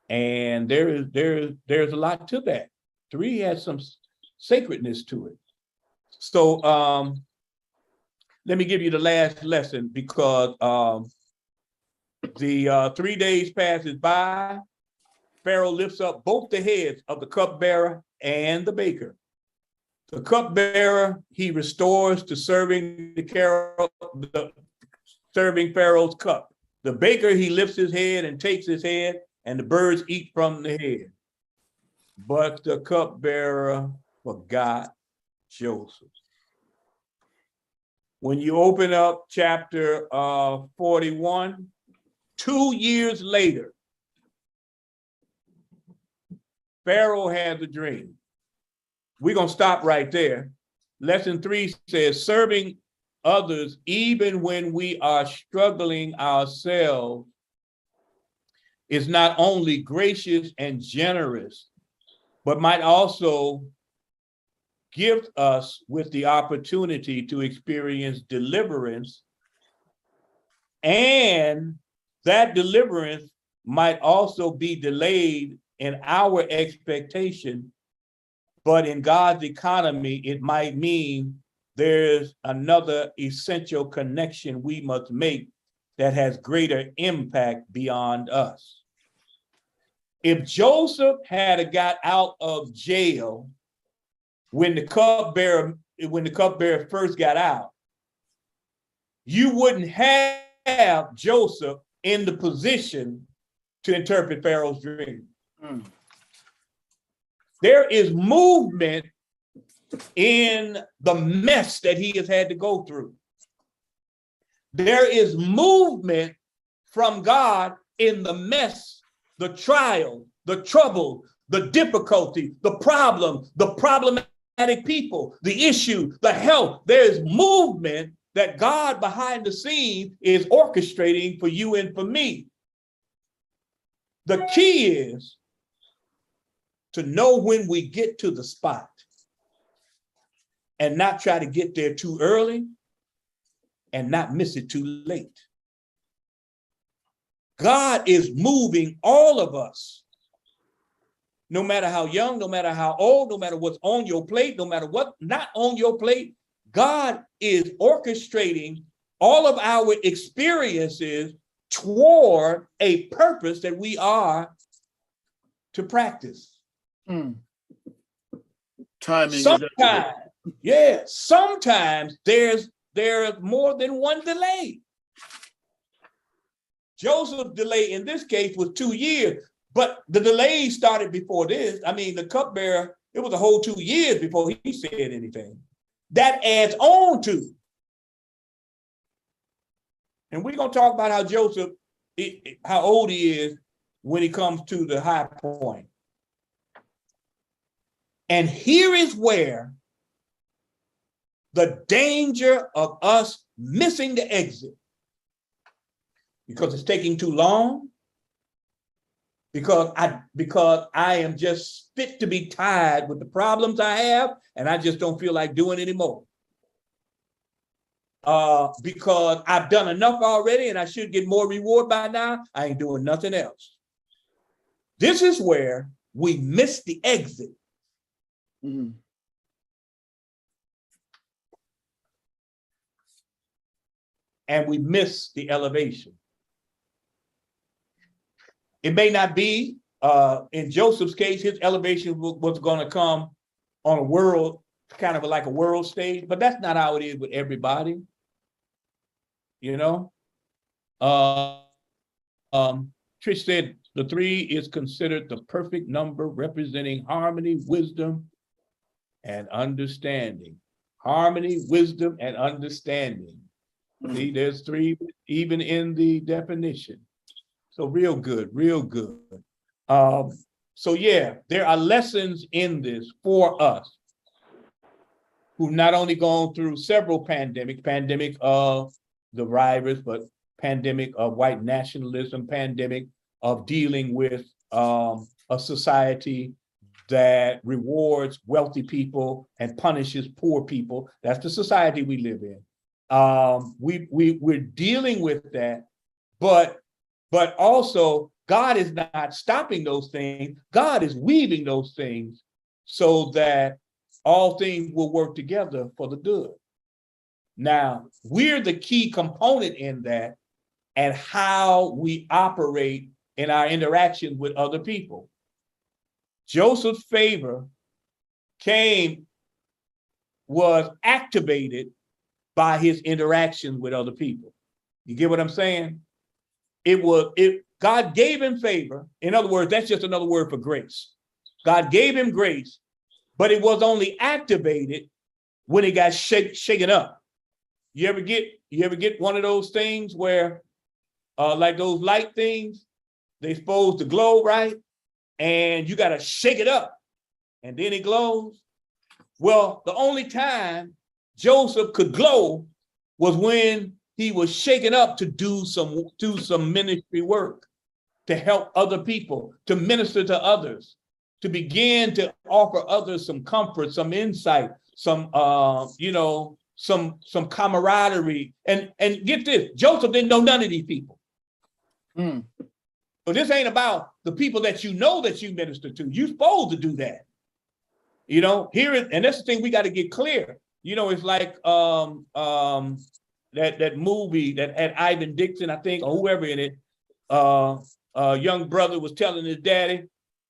And there's a lot to that. 3 has some sacredness to it. So let me give you the last lesson, because the 3 days passes by. Pharaoh lifts up both the heads of the cupbearer and the baker. The cupbearer he restores to serving serving Pharaoh's cup. The baker he lifts his head and takes his head, and the birds eat from the head. But the cupbearer forgot Joseph. When you open up chapter 41, 2 years later, Pharaoh had the dream. We're going to stop right there. Lesson 3 says, serving others, even when we are struggling ourselves, is not only gracious and generous, but might also gift us with the opportunity to experience deliverance. And that deliverance might also be delayed in our expectation, but in God's economy, it might mean there's another essential connection we must make that has greater impact beyond us. If Joseph had got out of jail when the cupbearer first got out, you wouldn't have Joseph in the position to interpret Pharaoh's dream. There is movement in the mess that he has had to go through. There is movement from God in the mess, the trial, the trouble, the difficulty, the problem, the problematic people, the issue, the health. There's movement that God behind the scenes is orchestrating for you and for me. The key is to know when we get to the spot and not try to get there too early and not miss it too late. God is moving all of us, no matter how young, no matter how old, no matter what's on your plate, no matter what not on your plate. God is orchestrating all of our experiences toward a purpose that we are to practice. Timing. Sometimes there's more than one delay. Joseph's delay in this case was 2 years, but the delay started before this. I mean, the cupbearer, it was a whole 2 years before he said anything. That adds on to. And we're going to talk about how Joseph, how old he is when he comes to the high point. And here is where the danger of us missing the exit, because it's taking too long, because I am just fit to be tied with the problems I have, and I just don't feel like doing anymore. Because I've done enough already and I should get more reward by now, I ain't doing nothing else. This is where we miss the exit. Mm-hmm. And we miss the elevation. It may not be In Joseph's case, his elevation was going to come on a world, kind of like a world stage, but that's not how it is with everybody. You know, Trish said the 3 is considered the perfect number representing harmony, wisdom, and understanding. Harmony, wisdom, and understanding. See, there's 3 even in the definition. So real good, real good. So yeah, there are lessons in this for us who've not only gone through several pandemics, pandemic of the virus, but pandemic of white nationalism, pandemic of dealing with a society that rewards wealthy people and punishes poor people. That's the society we live in. We're dealing with that, but also God is not stopping those things. God is weaving those things so that all things will work together for the good. Now, we're the key component in that and how we operate in our interactions with other people. Joseph's favor was activated by his interactions with other people. You get what I'm saying? God gave him favor. In other words, that's just another word for grace. God gave him grace, but it was only activated when it got shaken up. You ever get one of those things where, like those light things, they're supposed to glow, right? And you got to shake it up, and then it glows. Well, the only time Joseph could glow was when he was shaken up to do some ministry work, to help other people, to minister to others, to begin to offer others some comfort, some insight, some some camaraderie. And get this, Joseph didn't know none of these people. So this ain't about the people that you know that you minister to. You're supposed to do that. You know, and that's the thing we got to get clear. You know, it's like that movie that had Ivan Dixon, I think, or whoever in it. Young brother was telling his daddy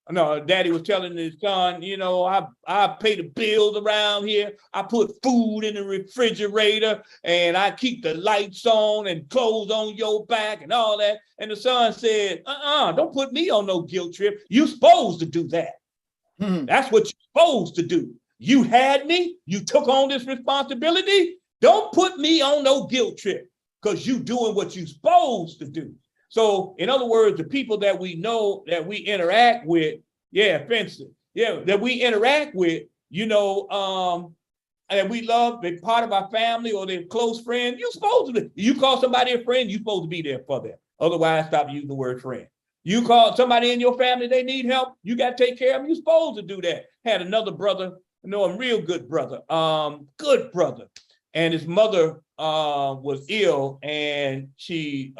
was telling his son, you know, I pay the bills around here. I put food in the refrigerator and I keep the lights on and clothes on your back and all that. And the son said, don't put me on no guilt trip. You're supposed to do that. That's what you're supposed to do. You had me. You took on this responsibility. Don't put me on no guilt trip because you doing what you're supposed to do. So, in other words, the people that we know, that we interact with, that we interact with, you know, and we love, they're part of our family or they're close friends, you're supposed to, you call somebody a friend, you're supposed to be there for them. Otherwise, stop using the word friend. You call somebody in your family, they need help, you got to take care of them, you're supposed to do that. Had another brother, I know a real good brother, and his mother was ill, and he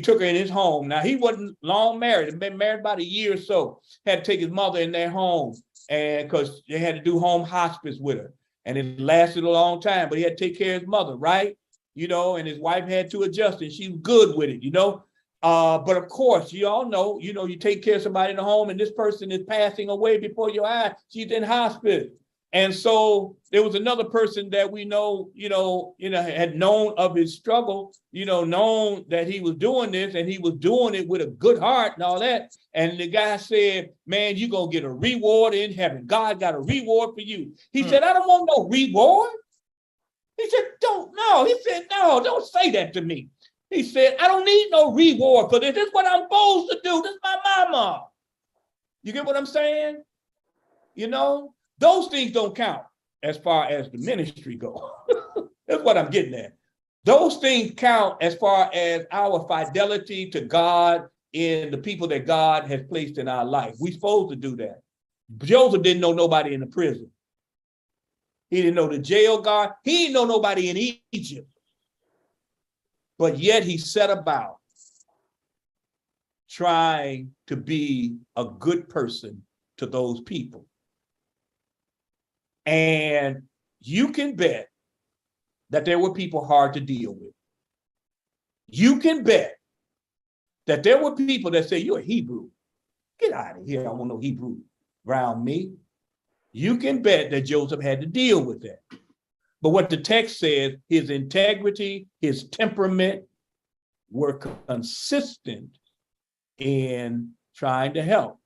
took her in his home. Now, he wasn't long married. He'd been married about a year or so. Had to take his mother in their home, and because they had to do home hospice with her. And it lasted a long time, but he had to take care of his mother, right? You know, and his wife had to adjust, and she was good with it, you know? But of course, you all know, you take care of somebody in the home, and this person is passing away before your eyes. She's in hospice. And so there was another person that we know, had known of his struggle, known that he was doing this, and he was doing it with a good heart and all that. And the guy said, man, you're going to get a reward in heaven. God got a reward for you. He said, I don't want no reward. He said, don't say that to me. He said, I don't need no reward for this. This is what I'm supposed to do. This is my mama. You get what I'm saying? Those things don't count as far as the ministry goes. That's what I'm getting at. Those things count as far as our fidelity to God in the people that God has placed in our life. We're supposed to do that. Joseph didn't know nobody in the prison. He didn't know the jail guard. He didn't know nobody in Egypt. But yet he set about trying to be a good person to those people. And you can bet that there were people hard to deal with. You can bet that there were people that say, you're a Hebrew. Get out of here. I want no Hebrew around me. You can bet that Joseph had to deal with that. But what the text says, his integrity, his temperament were consistent in trying to help.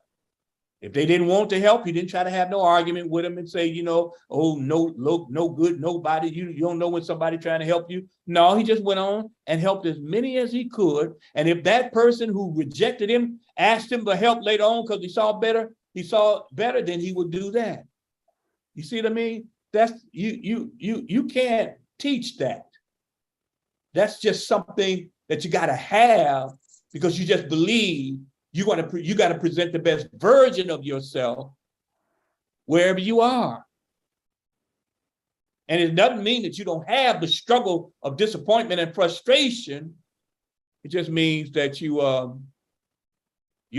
If they didn't want to help, he didn't try to have no argument with them and say, you know, oh, no, look, no good, nobody, you don't know when somebody trying to help you. No, he just went on and helped as many as he could. And if that person who rejected him asked him for help later on because he saw better, then he would do that. You see what I mean? That's you can't teach that. That's just something that you got to have because you just believe you got to present the best version of yourself wherever you are. And it doesn't mean that you don't have the struggle of disappointment and frustration. It just means that you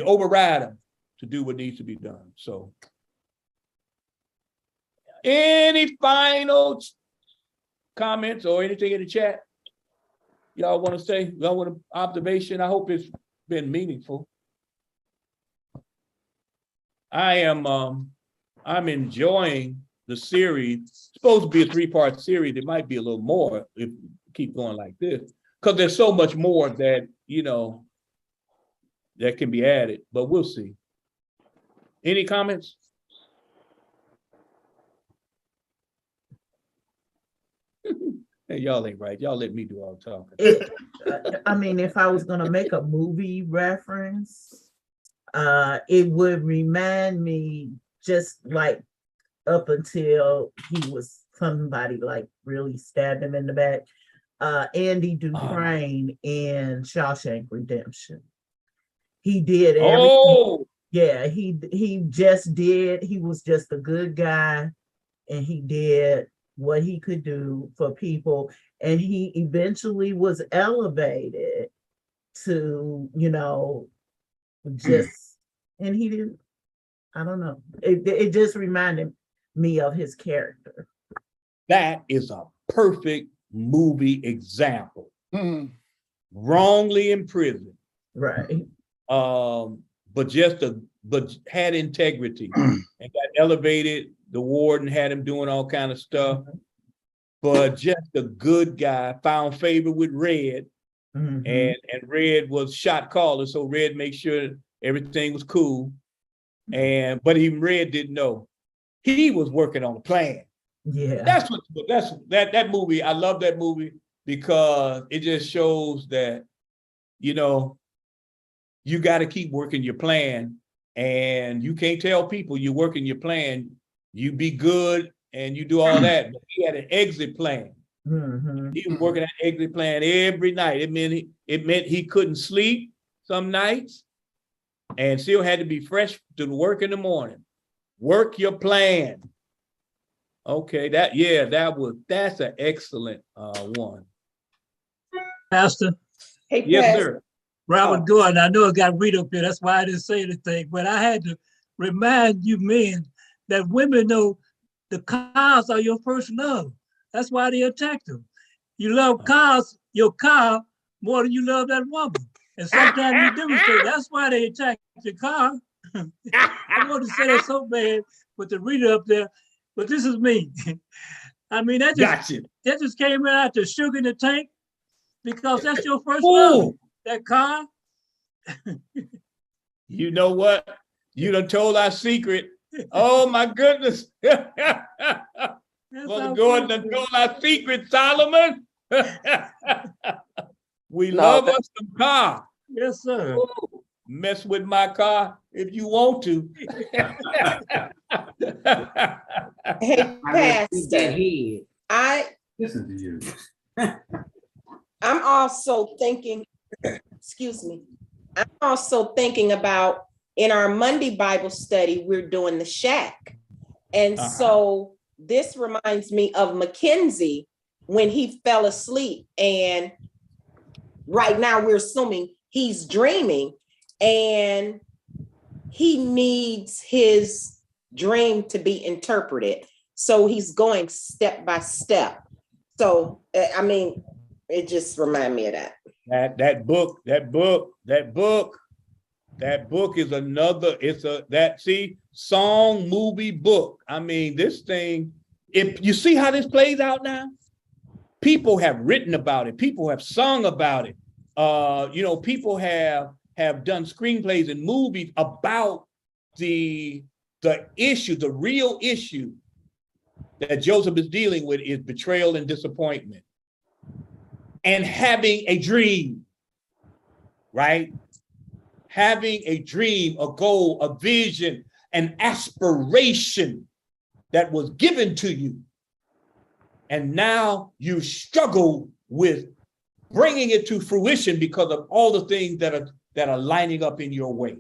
override them to do what needs to be done. So, any final comments or anything in the chat y'all want to say? Y'all want an observation? I hope it's been meaningful. I'm enjoying the series. It's supposed to be a 3-part series. It might be a little more if we keep going like this, because there's so much more that, you know, that can be added, but we'll see. Any comments? Hey, y'all ain't right. Y'all let me do all the talking. I mean, if I was gonna make a movie reference, it would remind me just like up until he was somebody like really stabbed him in the back. Andy Dufresne in Shawshank Redemption. He did everything. Oh, Yeah, he was just a good guy, and he did what he could do for people, and he eventually was elevated to, you know, just, and he didn't, I don't know. It just reminded me of his character. that is a perfect movie example. Mhm. Wrongly imprisoned, Right. but had integrity and got elevated. The warden had him doing all kind of stuff, but just a good guy, found favor with Red, Mhm. and Red was shot caller, so Red made sure everything was cool. But even Red didn't know he was working on a plan. Yeah. That movie. I love that movie because it just shows that, you know, you got to keep working your plan, and you can't tell people you're working your plan. You be good and you do all that, but he had an exit plan. Mhm. He was working an exit plan every night. It meant he couldn't sleep some nights, and still had to be fresh to work in the morning. Work your plan. Okay, that's an excellent one. Pastor, Hey, Yes, Pastor. sir. Robert Oh. Gordon, I know it got read up here. That's why I didn't say anything, but I had to remind you men that women know the cars are your first love. That's why they attack them. You love cars, your car, more than you love that woman. And sometimes you demonstrate. That's why they attack your car. I wanted to say that so bad with the reader up there, but this is me. I mean, that just came out the sugar in the tank, because that's your first love. That car. You know what? You done told our secret. Oh my goodness. Brother Gordon done told our secret, Solomon. We love us some car. Yes, sir. Ooh, mess with my car if you want to. Hey, I see that Pastor. head. Listen to you. I'm also thinking, excuse me, I'm also thinking about in our Monday Bible study, we're doing the shack. And so this reminds me of Mackenzie when he fell asleep. And right now we're assuming he's dreaming, and he needs his dream to be interpreted. So he's going step by step. So, I mean, it just reminded me of that. That book. That book is another, song, movie, book. I mean, this thing, if you see how this plays out now, people have written about it. People have sung about it. People have done screenplays and movies about the issue, the real issue that Joseph is dealing with is betrayal and disappointment and having a dream, right? Having a dream, a goal, a vision, an aspiration that was given to you. And now you struggle with bringing it to fruition because of all the things that are lining up in your way.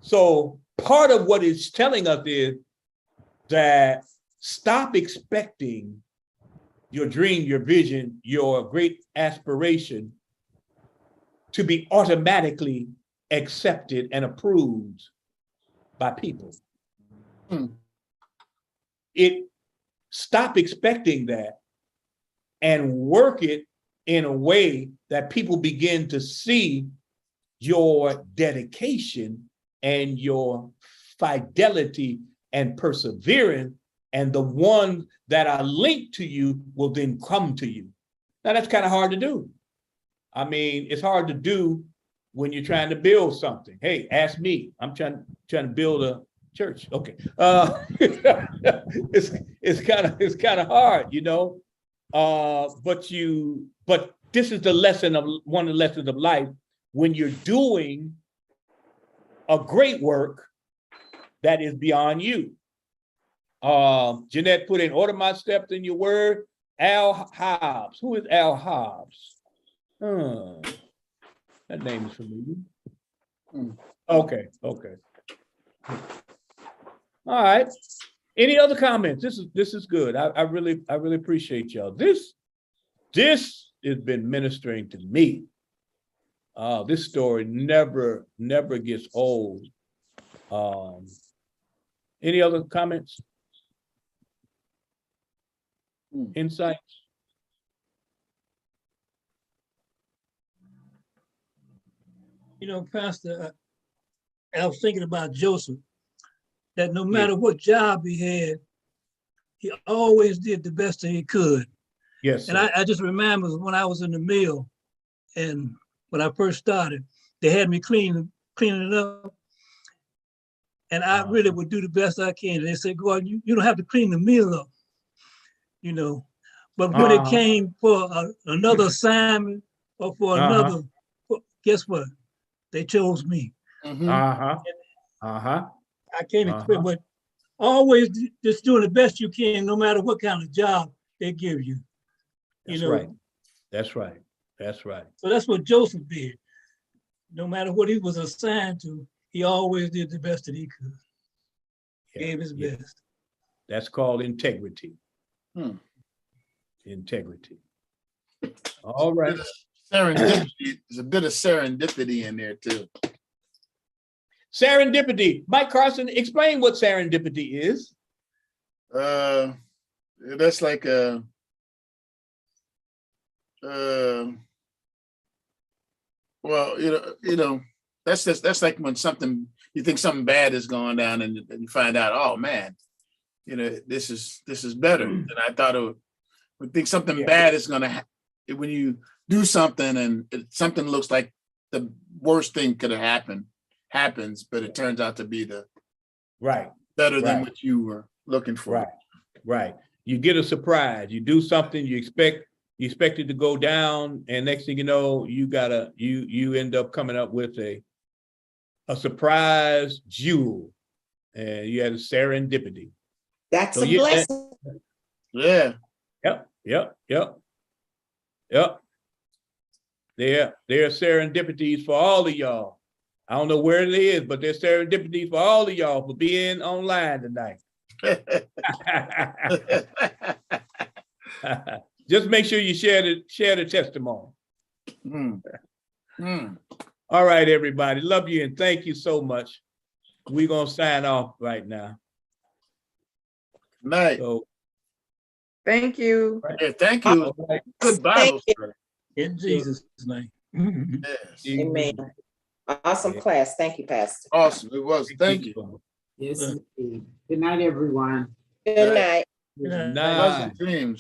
So part of what it's telling us is that stop expecting your dream, your vision, your great aspiration to be automatically accepted and approved by people. Stop expecting that and work it in a way that people begin to see your dedication and your fidelity and perseverance, and the ones that are linked to you will then come to you. Now that's kind of hard to do. I mean, it's hard to do when you're trying to build something. Hey, ask me. I'm trying to build a church. Okay. It's kind of hard, but this is one of the lessons of life. When you're doing a great work that is beyond you. Jeanette put in, order my steps in your word. Al Hobbs. Who is Al Hobbs? That name is familiar. Okay. All right. Any other comments? This is good. I really appreciate y'all. This has been ministering to me. This story never gets old. Any other comments? Insights? Pastor, I was thinking about Joseph, that no matter what job he had, he always did the best that he could. Yes. And I just remember when I was in the mill, and when I first started, they had me cleaning it up. And I really would do the best I can. They said, "Go on, you don't have to clean the mill up, But when it came for another assignment or for another, guess what? They chose me. I can't equip, but always just doing the best you can, no matter what kind of job they give you. Right. That's right. So that's what Joseph did. No matter what he was assigned to, he always did the best that he could. Gave his best. That's called integrity. Integrity. All right. Serendipity. There's a bit of serendipity in there too. Serendipity. Mike Carson, explain what serendipity is. That's like that's like when you think something bad is going down and you find out, oh man, this is better than I thought it would. We think something bad is gonna happen when you do something and something looks like the worst thing could have happens, but it turns out to be the better than what you were looking for. Right. You get a surprise. You do something you expect it to go down, and next thing you know, you end up coming up with a surprise jewel, and you had a serendipity. That's a blessing. Yeah. Yep. There are serendipities for all of y'all. I don't know where it is, but there's serendipities for all of y'all for being online tonight. Just make sure you share the testimony. All right, everybody. Love you and thank you so much. We're gonna sign off right now. Night. So, Thank you. Yeah, thank you. Good Bible story. In Jesus' name. Yes. Amen. Awesome class. Thank you, Pastor. Awesome. It was. Thank you. Yes, indeed. Good night, everyone. Good night. Yeah. Nah. Pleasant dreams.